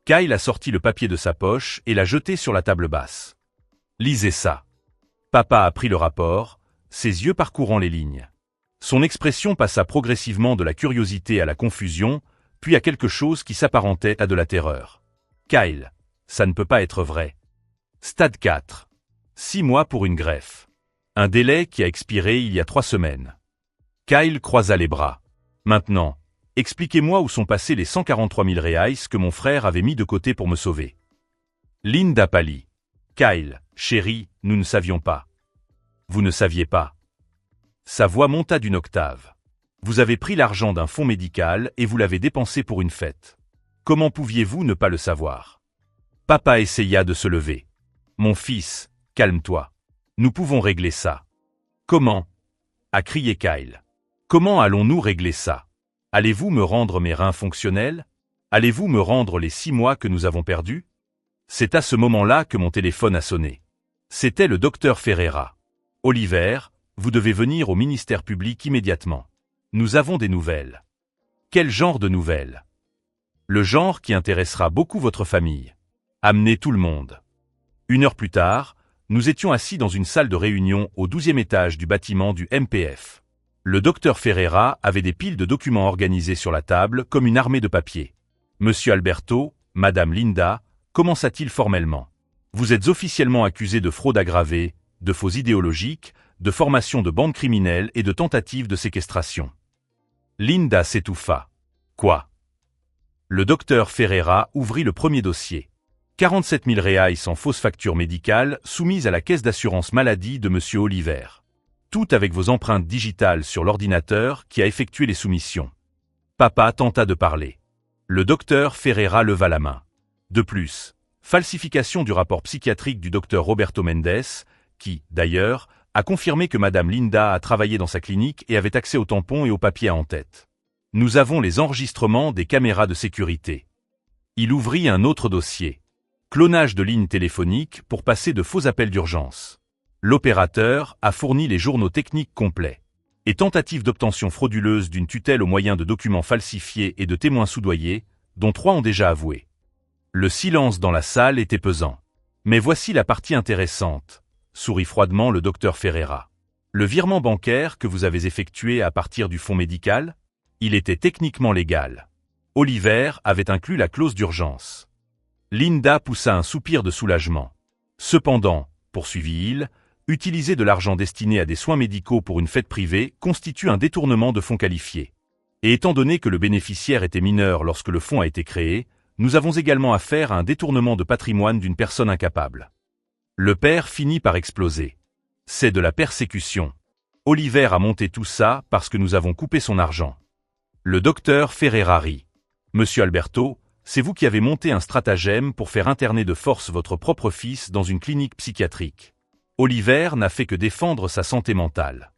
[SPEAKER 1] Kyle a sorti le papier de sa poche et l'a jeté sur la table basse. « Lisez ça. » Papa a pris le rapport, ses yeux parcourant les lignes. Son expression passa progressivement de la curiosité à la confusion, puis à quelque chose qui s'apparentait à de la terreur. « Kyle, ça ne peut pas être vrai. » Stade 4. 6 mois pour une greffe. Un délai qui a expiré il y a 3 semaines. Kyle croisa les bras. Maintenant, expliquez-moi où sont passés les 143 000 reais que mon frère avait mis de côté pour me sauver. Linda pâlit. Kyle, chérie, nous ne savions pas. Vous ne saviez pas. Sa voix monta d'une octave. Vous avez pris l'argent d'un fonds médical et vous l'avez dépensé pour une fête. Comment pouviez-vous ne pas le savoir? Papa essaya de se lever. Mon fils, calme-toi. Nous pouvons régler ça. Comment? A crié Kyle. Comment allons-nous régler ça? Allez-vous me rendre mes reins fonctionnels? Allez-vous me rendre les 6 mois que nous avons perdus? C'est à ce moment-là que mon téléphone a sonné. C'était le docteur Ferreira. Oliver, vous devez venir au ministère public immédiatement. Nous avons des nouvelles. Quel genre de nouvelles? Le genre qui intéressera beaucoup votre famille. Amenez tout le monde. 1 heure plus tard, nous étions assis dans une salle de réunion au 12e étage du bâtiment du MPF. Le docteur Ferreira avait des piles de documents organisés sur la table comme une armée de papier. Monsieur Alberto, Madame Linda, commença-t-il formellement. Vous êtes officiellement accusé de fraude aggravée, de faux idéologiques, de formation de bandes criminelles et de tentatives de séquestration. Linda s'étouffa. Quoi? Le docteur Ferreira ouvrit le premier dossier. 47 000 reais en fausses factures médicales soumises à la caisse d'assurance maladie de Monsieur Oliver. Tout avec vos empreintes digitales sur l'ordinateur qui a effectué les soumissions. Papa tenta de parler. Le docteur Ferreira leva la main. De plus, falsification du rapport psychiatrique du docteur Roberto Mendes, qui, d'ailleurs, a confirmé que Madame Linda a travaillé dans sa clinique et avait accès aux tampons et aux papiers à en-tête. Nous avons les enregistrements des caméras de sécurité. Il ouvrit un autre dossier. Clonage de lignes téléphoniques pour passer de faux appels d'urgence. L'opérateur a fourni les journaux techniques complets. Et tentative d'obtention frauduleuse d'une tutelle au moyen de documents falsifiés et de témoins soudoyés, dont 3 ont déjà avoué. Le silence dans la salle était pesant. Mais voici la partie intéressante, sourit froidement le docteur Ferreira. Le virement bancaire que vous avez effectué à partir du fonds médical, il était techniquement légal. Oliver avait inclus la clause d'urgence. Linda poussa un soupir de soulagement. Cependant, poursuivit-il, utiliser de l'argent destiné à des soins médicaux pour une fête privée constitue un détournement de fonds qualifiés. Et étant donné que le bénéficiaire était mineur lorsque le fonds a été créé, nous avons également affaire à un détournement de patrimoine d'une personne incapable. Le père finit par exploser. C'est de la persécution. Oliver a monté tout ça parce que nous avons coupé son argent. Le docteur Ferreira rit. Monsieur Alberto, c'est vous qui avez monté un stratagème pour faire interner de force votre propre fils dans une clinique psychiatrique. Oliver n'a fait que défendre sa santé mentale.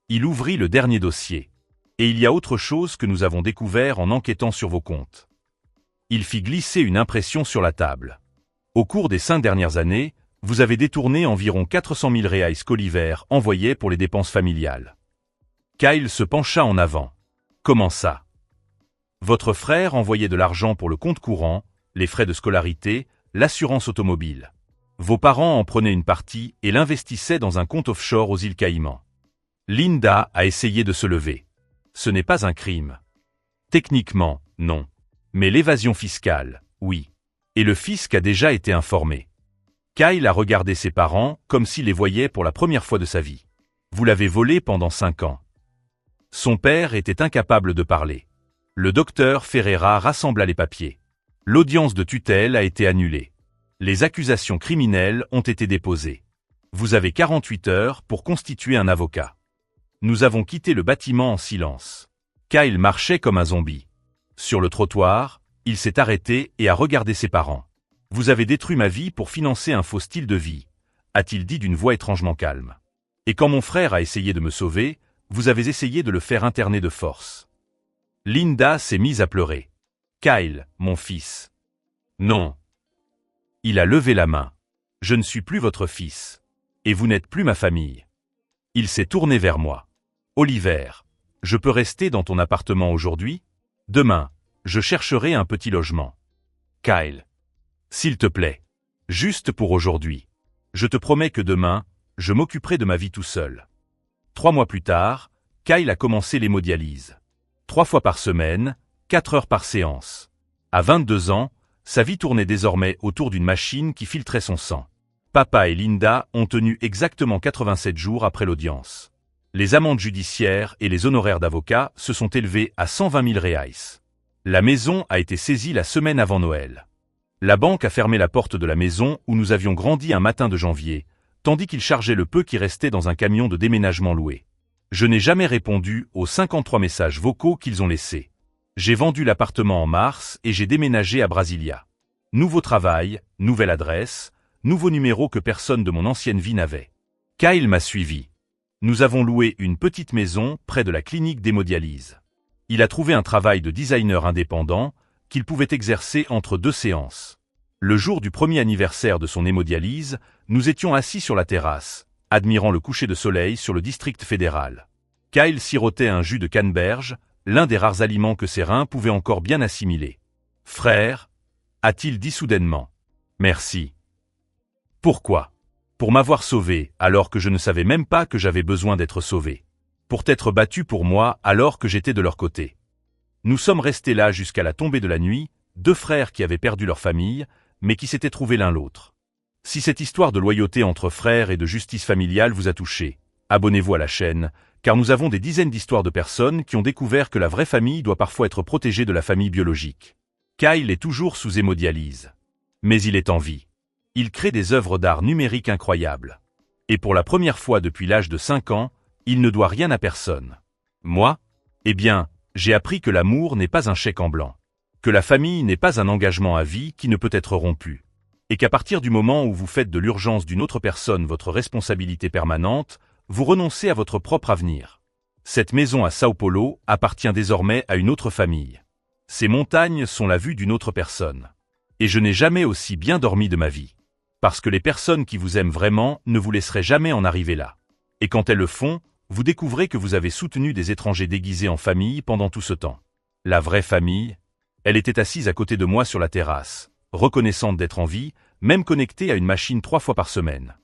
[SPEAKER 1] Il ouvrit le dernier dossier. Et il y a autre chose que nous avons découvert en enquêtant sur vos comptes. Il fit glisser une impression sur la table. Au cours des 5 dernières années, vous avez détourné environ 400 000 reais qu'Oliver envoyait pour les dépenses familiales. Kyle se pencha en avant. Comment ça? Votre frère envoyait de l'argent pour le compte courant, les frais de scolarité, l'assurance automobile. Vos parents en prenaient une partie et l'investissaient dans un compte offshore aux îles Caïmans. Linda a essayé de se lever. Ce n'est pas un crime. Techniquement, non. Mais l'évasion fiscale, oui. Et le fisc a déjà été informé. Kyle a regardé ses parents comme s'il les voyait pour la première fois de sa vie. Vous l'avez volé pendant 5 ans. Son père était incapable de parler. Le docteur Ferreira rassembla les papiers. L'audience de tutelle a été annulée. Les accusations criminelles ont été déposées. Vous avez 48 heures pour constituer un avocat. Nous avons quitté le bâtiment en silence. Kyle marchait comme un zombie. Sur le trottoir, il s'est arrêté et a regardé ses parents. Vous avez détruit ma vie pour financer un faux style de vie, a-t-il dit d'une voix étrangement calme. Et quand mon frère a essayé de me sauver, vous avez essayé de le faire interner de force. Linda s'est mise à pleurer. Kyle, mon fils. Non. Il a levé la main. Je ne suis plus votre fils. Et vous n'êtes plus ma famille. Il s'est tourné vers moi. Oliver, je peux rester dans ton appartement aujourd'hui? Demain, je chercherai un petit logement. Kyle. S'il te plaît. Juste pour aujourd'hui. Je te promets que demain, je m'occuperai de ma vie tout seul. 3 mois plus tard, Kyle a commencé l'hémodialyse. 3 fois par semaine, 4 heures par séance. À 22 ans, sa vie tournait désormais autour d'une machine qui filtrait son sang. Papa et Linda ont tenu exactement 87 jours après l'audience. Les amendes judiciaires et les honoraires d'avocat se sont élevés à 120 000 reais. La maison a été saisie la semaine avant Noël. La banque a fermé la porte de la maison où nous avions grandi un matin de janvier, tandis qu'ils chargeaient le peu qui restait dans un camion de déménagement loué. Je n'ai jamais répondu aux 53 messages vocaux qu'ils ont laissés. J'ai vendu l'appartement en mars et j'ai déménagé à Brasilia. Nouveau travail, nouvelle adresse, nouveau numéro que personne de mon ancienne vie n'avait. Kyle m'a suivi. Nous avons loué une petite maison près de la clinique d'hémodialyse. Il a trouvé un travail de designer indépendant qu'il pouvait exercer entre 2 séances. Le jour du premier anniversaire de son hémodialyse, nous étions assis sur la terrasse, admirant le coucher de soleil sur le district fédéral. Kyle sirotait un jus de canneberge, l'un des rares aliments que ses reins pouvaient encore bien assimiler. « Frère » a-t-il dit soudainement. « Merci. » Pourquoi? Pour m'avoir sauvé alors que je ne savais même pas que j'avais besoin d'être sauvé. Pour t'être battu pour moi alors que j'étais de leur côté. Nous sommes restés là jusqu'à la tombée de la nuit, 2 frères qui avaient perdu leur famille, mais qui s'étaient trouvés l'un l'autre. Si cette histoire de loyauté entre frères et de justice familiale vous a touché, Abonnez-vous à la chaîne, car nous avons des dizaines d'histoires de personnes qui ont découvert que la vraie famille doit parfois être protégée de la famille biologique. Kyle est toujours sous hémodialyse. Mais il est en vie. Il crée des œuvres d'art numériques incroyables. Et pour la première fois depuis l'âge de 5 ans, il ne doit rien à personne. Moi? Eh bien, j'ai appris que l'amour n'est pas un chèque en blanc. Que la famille n'est pas un engagement à vie qui ne peut être rompu. Et qu'à partir du moment où vous faites de l'urgence d'une autre personne votre responsabilité permanente, vous renoncez à votre propre avenir. Cette maison à Sao Paulo appartient désormais à une autre famille. Ces montagnes sont la vue d'une autre personne. Et je n'ai jamais aussi bien dormi de ma vie. Parce que les personnes qui vous aiment vraiment ne vous laisseraient jamais en arriver là. Et quand elles le font, vous découvrez que vous avez soutenu des étrangers déguisés en famille pendant tout ce temps. La vraie famille, elle était assise à côté de moi sur la terrasse, reconnaissante d'être en vie, même connectée à une machine 3 fois par semaine.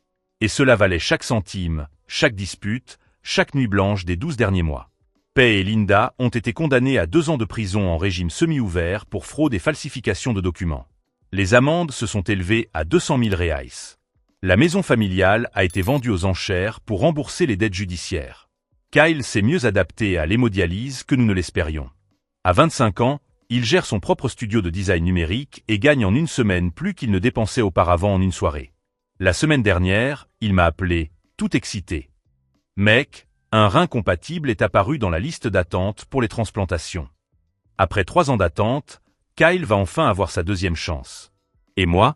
[SPEAKER 1] Et cela valait chaque centime, chaque dispute, chaque nuit blanche des 12 derniers mois. Pei et Linda ont été condamnés à 2 ans de prison en régime semi-ouvert pour fraude et falsification de documents. Les amendes se sont élevées à 200 000 reais. La maison familiale a été vendue aux enchères pour rembourser les dettes judiciaires. Kyle s'est mieux adapté à l'hémodialyse que nous ne l'espérions. À 25 ans, il gère son propre studio de design numérique et gagne en une semaine plus qu'il ne dépensait auparavant en une soirée. La semaine dernière, il m'a appelé, tout excité. Mec, un rein compatible est apparu dans la liste d'attente pour les transplantations. Après 3 ans d'attente, Kyle va enfin avoir sa deuxième chance. Et moi?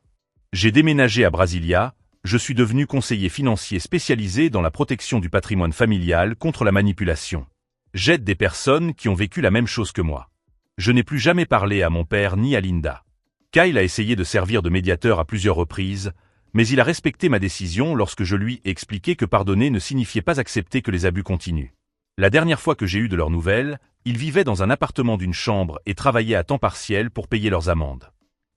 [SPEAKER 1] J'ai déménagé à Brasilia, je suis devenu conseiller financier spécialisé dans la protection du patrimoine familial contre la manipulation. J'aide des personnes qui ont vécu la même chose que moi. Je n'ai plus jamais parlé à mon père ni à Linda. Kyle a essayé de servir de médiateur à plusieurs reprises, mais il a respecté ma décision lorsque je lui ai expliqué que pardonner ne signifiait pas accepter que les abus continuent. La dernière fois que j'ai eu de leurs nouvelles, ils vivaient dans un appartement d'une chambre et travaillaient à temps partiel pour payer leurs amendes.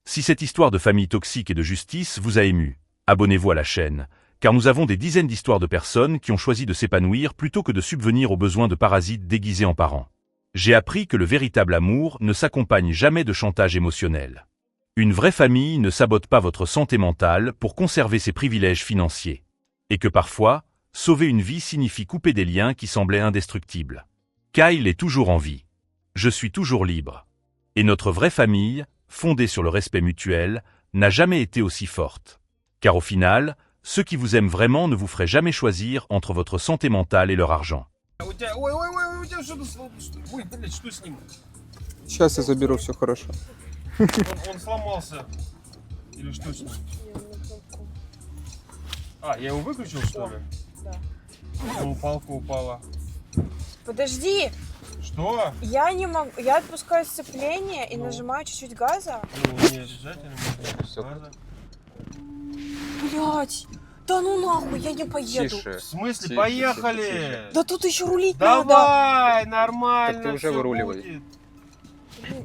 [SPEAKER 1] Si cette histoire de famille toxique et de justice vous a ému, abonnez-vous à la chaîne, car nous avons des dizaines d'histoires de personnes qui ont choisi de s'épanouir plutôt que de subvenir aux besoins de parasites déguisés en parents. J'ai appris que le véritable amour ne s'accompagne jamais de chantage émotionnel. Une vraie famille ne sabote pas votre santé mentale pour conserver ses privilèges financiers. Et que parfois, sauver une vie signifie couper des liens qui semblaient indestructibles. Kyle est toujours en vie. Je suis toujours libre. Et notre vraie famille, fondée sur le respect mutuel, n'a jamais été aussi forte. Car au final, ceux qui vous aiment vraiment ne vous feraient jamais choisir entre votre santé mentale et leur argent.
[SPEAKER 2] Сейчас я заберу, все хорошо.
[SPEAKER 3] Он сломался. Или что с ним? А, я его выключил, что ли?
[SPEAKER 4] Да.
[SPEAKER 3] Палка упала.
[SPEAKER 4] Подожди,
[SPEAKER 3] Что?
[SPEAKER 4] я не могу. Я отпускаю сцепление и нажимаю чуть-чуть газа.
[SPEAKER 3] Ну, не обязательно.
[SPEAKER 2] Всё.
[SPEAKER 3] Надо.
[SPEAKER 4] Блять, да ну нахуй, я не поеду.
[SPEAKER 2] Тише.
[SPEAKER 3] В смысле?
[SPEAKER 2] Тише,
[SPEAKER 3] Поехали!
[SPEAKER 2] тише,
[SPEAKER 4] Да тут еще рулить надо.
[SPEAKER 3] Давай, нормально.
[SPEAKER 2] Так ты уже
[SPEAKER 3] всё
[SPEAKER 2] выруливай.
[SPEAKER 3] будет.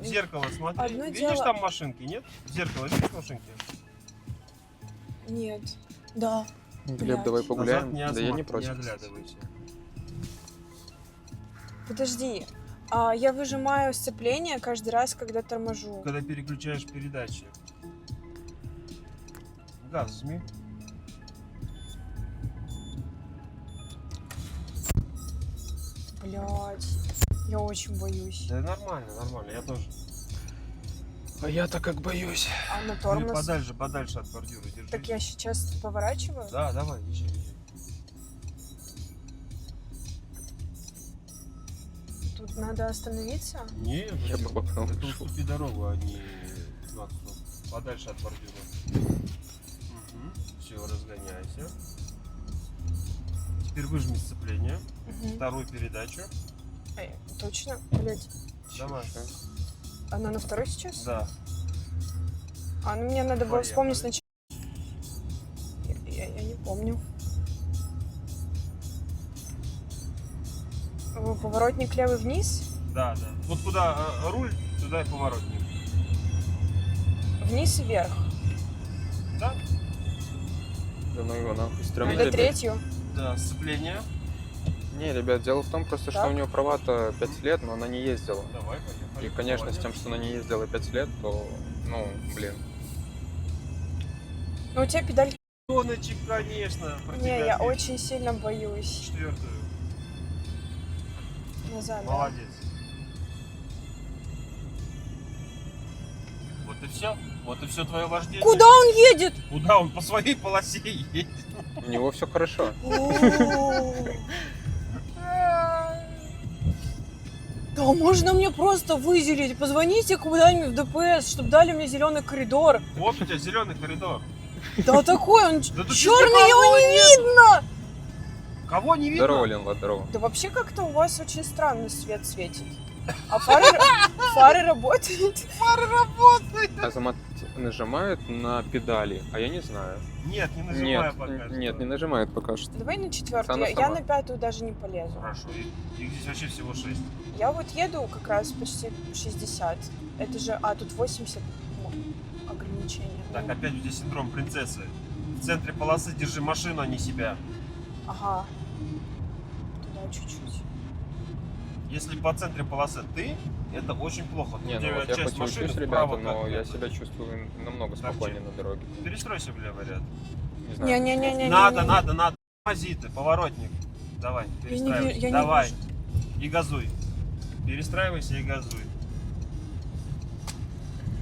[SPEAKER 3] В зеркало смотри.
[SPEAKER 4] Одно
[SPEAKER 3] Видишь
[SPEAKER 4] дело-
[SPEAKER 3] там машинки, нет? В зеркало видишь машинки?
[SPEAKER 4] Нет. Да.
[SPEAKER 2] Глеб,
[SPEAKER 4] Блядь.
[SPEAKER 2] давай погуляем.
[SPEAKER 3] Назад не
[SPEAKER 2] Да я не
[SPEAKER 3] не
[SPEAKER 2] против.
[SPEAKER 3] оглядывайся.
[SPEAKER 4] Подожди. Я выжимаю сцепление каждый раз, когда торможу.
[SPEAKER 3] Когда переключаешь передачи. Газ жми.
[SPEAKER 4] Блять. Я очень боюсь.
[SPEAKER 3] Да нормально, нормально, я тоже.
[SPEAKER 2] А я-то как боюсь.
[SPEAKER 4] А на
[SPEAKER 3] Ты
[SPEAKER 4] тормоз?
[SPEAKER 3] подальше от бордюра держи.
[SPEAKER 4] Так я сейчас поворачиваю?
[SPEAKER 3] Да, давай, езжай, езжай.
[SPEAKER 4] Тут надо остановиться?
[SPEAKER 3] Нет,
[SPEAKER 2] Я
[SPEAKER 3] зачем?
[SPEAKER 2] бы попробовал.
[SPEAKER 3] Это уступи дорогу, а не подальше от бордюра. Все, разгоняйся. Теперь выжми сцепление.
[SPEAKER 4] Мгм.
[SPEAKER 3] Вторую передачу.
[SPEAKER 4] Точно? Блять.
[SPEAKER 3] Давай.
[SPEAKER 4] Она на второй сейчас?
[SPEAKER 3] Да.
[SPEAKER 4] Ну мне надо было
[SPEAKER 3] Поехали.
[SPEAKER 4] вспомнить сначала. Я не помню. Поворотник левый вниз?
[SPEAKER 3] Да, да. Вот куда руль, туда и поворотник.
[SPEAKER 4] Вниз и вверх.
[SPEAKER 3] Да?
[SPEAKER 2] Да ну его нахуй. Стрёмно
[SPEAKER 4] Надо
[SPEAKER 2] тебе?
[SPEAKER 4] третью.
[SPEAKER 3] Да, сцепление.
[SPEAKER 2] Не, ребят, дело в том просто, что
[SPEAKER 4] Так.
[SPEAKER 2] у нее права-то 5 лет, но она не ездила.
[SPEAKER 3] Давай, поехали.
[SPEAKER 2] И, конечно, с тем, что она не ездила 5 лет, то, ну, блин.
[SPEAKER 4] Ну у тебя педаль
[SPEAKER 3] Доночек, конечно. Про
[SPEAKER 4] Не,
[SPEAKER 3] тебя
[SPEAKER 4] я
[SPEAKER 3] пишут.
[SPEAKER 4] очень сильно боюсь.
[SPEAKER 3] Четвертую.
[SPEAKER 4] Назад, да.
[SPEAKER 3] Молодец. Вот и все. Вот и все твое вождение.
[SPEAKER 4] Куда он едет?
[SPEAKER 3] Куда он по своей полосе едет?
[SPEAKER 2] У него все хорошо.
[SPEAKER 4] О. Да можно мне просто выделить. Позвоните куда-нибудь в ДПС, чтобы дали мне зеленый коридор.
[SPEAKER 3] Вот у тебя зеленый коридор.
[SPEAKER 4] Да такой он
[SPEAKER 3] Да тут
[SPEAKER 4] черный, его
[SPEAKER 3] никого
[SPEAKER 4] не
[SPEAKER 3] нету.
[SPEAKER 4] видно.
[SPEAKER 3] Кого не видно?
[SPEAKER 2] Здорово, Ленла, здорово.
[SPEAKER 4] Да вообще как-то у вас очень странный свет светит. А фары работают?
[SPEAKER 2] Азамат нажимает на педали, а я не знаю.
[SPEAKER 3] Нет, не нажимаю
[SPEAKER 2] Нет,
[SPEAKER 3] пока.
[SPEAKER 2] нет, не нажимает пока что.
[SPEAKER 4] Давай на четвертую.
[SPEAKER 2] Она
[SPEAKER 4] Я
[SPEAKER 2] сама.
[SPEAKER 4] на пятую даже не полезу.
[SPEAKER 3] Хорошо, их здесь вообще всего 6.
[SPEAKER 4] Я вот еду как раз почти 60. Это же... А, тут 80 ограничения.
[SPEAKER 3] Так, опять здесь синдром принцессы. В центре полосы держи машину, а не себя.
[SPEAKER 4] Ага. Туда чуть-чуть.
[SPEAKER 3] Если по центре полосы ты, это очень плохо.
[SPEAKER 2] Не,
[SPEAKER 3] У
[SPEAKER 2] ну
[SPEAKER 3] тебя
[SPEAKER 2] вот я
[SPEAKER 3] часть
[SPEAKER 2] хоть и
[SPEAKER 3] машины
[SPEAKER 2] учусь,
[SPEAKER 3] вправо
[SPEAKER 2] ребята, но
[SPEAKER 3] как
[SPEAKER 2] я
[SPEAKER 3] это.
[SPEAKER 2] себя чувствую намного спокойнее на дороге.
[SPEAKER 3] Перестройся в левый ряд.
[SPEAKER 2] Не знаю.
[SPEAKER 4] Не-не-не-не.
[SPEAKER 3] Надо. Тормози ты, поворотник. Давай,
[SPEAKER 4] Я
[SPEAKER 3] перестраивайся.
[SPEAKER 4] не
[SPEAKER 3] Давай.
[SPEAKER 4] вижу.
[SPEAKER 3] И газуй. Перестраивайся и газуй.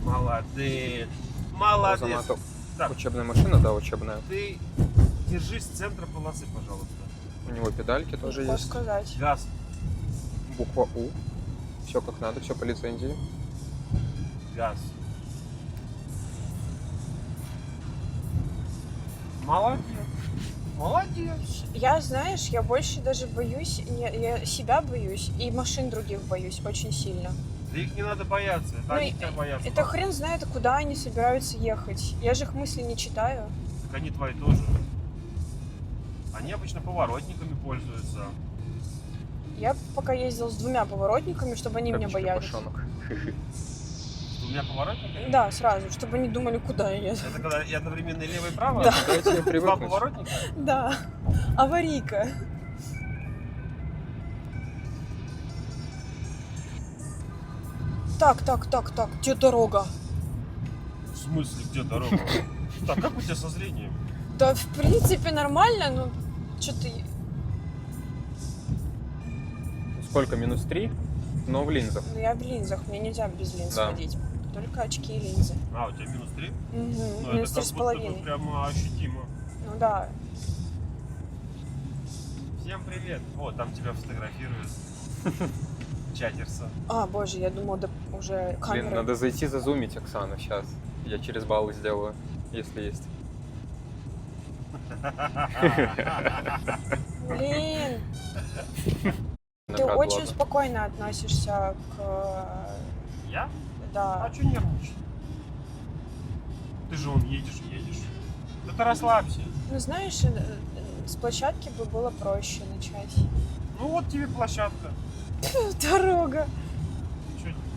[SPEAKER 3] Молодец.
[SPEAKER 2] У
[SPEAKER 3] Молодец.
[SPEAKER 2] Азамата
[SPEAKER 3] Так.
[SPEAKER 2] учебная машина, да, учебная.
[SPEAKER 3] Ты держись центра полосы, пожалуйста.
[SPEAKER 2] У него педальки тоже
[SPEAKER 4] Что
[SPEAKER 2] есть.
[SPEAKER 4] сказать?
[SPEAKER 3] Газ.
[SPEAKER 2] Буква У. Все как надо, все по лицензии.
[SPEAKER 3] Газ. Молодец. Молодец.
[SPEAKER 4] Я, знаешь, я больше даже боюсь, я себя боюсь и машин других боюсь очень сильно.
[SPEAKER 3] Да их не надо бояться. Это
[SPEAKER 4] Ну,
[SPEAKER 3] они тебя боятся.
[SPEAKER 4] Это хрен знает, куда они собираются ехать. Я же их мысли не читаю.
[SPEAKER 3] Так они твои тоже. Они обычно поворотниками пользуются.
[SPEAKER 4] Я пока ездил с 2 поворотниками, чтобы они меня боялись.
[SPEAKER 2] Черепашонок.
[SPEAKER 3] У меня поворотники.
[SPEAKER 4] Да, сразу, чтобы они думали, куда я еду.
[SPEAKER 3] Это когда и одновременно и лево, и право?
[SPEAKER 4] Да.
[SPEAKER 2] Дайте мне
[SPEAKER 3] Два
[SPEAKER 2] привыкнуть.
[SPEAKER 3] поворотника?
[SPEAKER 4] Да, аварийка. Так, где дорога?
[SPEAKER 3] В смысле, где дорога? Так, как у тебя со зрением?
[SPEAKER 4] Да, в принципе, нормально, но что-то...
[SPEAKER 2] Сколько? Минус 3? Но в линзах.
[SPEAKER 4] Ну, я в линзах, мне нельзя без линз
[SPEAKER 2] Да.
[SPEAKER 4] ходить. Только очки и линзы.
[SPEAKER 3] А, у тебя минус 3?
[SPEAKER 4] Угу.
[SPEAKER 3] Ну,
[SPEAKER 4] Минус
[SPEAKER 3] это как будто бы
[SPEAKER 4] 3,5.
[SPEAKER 3] прямо ощутимо.
[SPEAKER 4] Ну да.
[SPEAKER 3] Всем привет. О, там тебя фотографируют. Чатерса.
[SPEAKER 4] А, боже, я думала, да уже
[SPEAKER 2] Блин,
[SPEAKER 4] камера.
[SPEAKER 2] надо зайти зазумить Оксану сейчас. Я через баллы сделаю, если есть.
[SPEAKER 4] Блин, ты
[SPEAKER 2] Награду,
[SPEAKER 4] очень
[SPEAKER 2] ладно.
[SPEAKER 4] спокойно относишься к...
[SPEAKER 3] Я?
[SPEAKER 4] Да.
[SPEAKER 3] А что нервничать? Ты же вон едешь. Да ты расслабься.
[SPEAKER 4] Ну, знаешь, с площадки бы было проще начать.
[SPEAKER 3] Ну вот тебе площадка.
[SPEAKER 4] Дорога.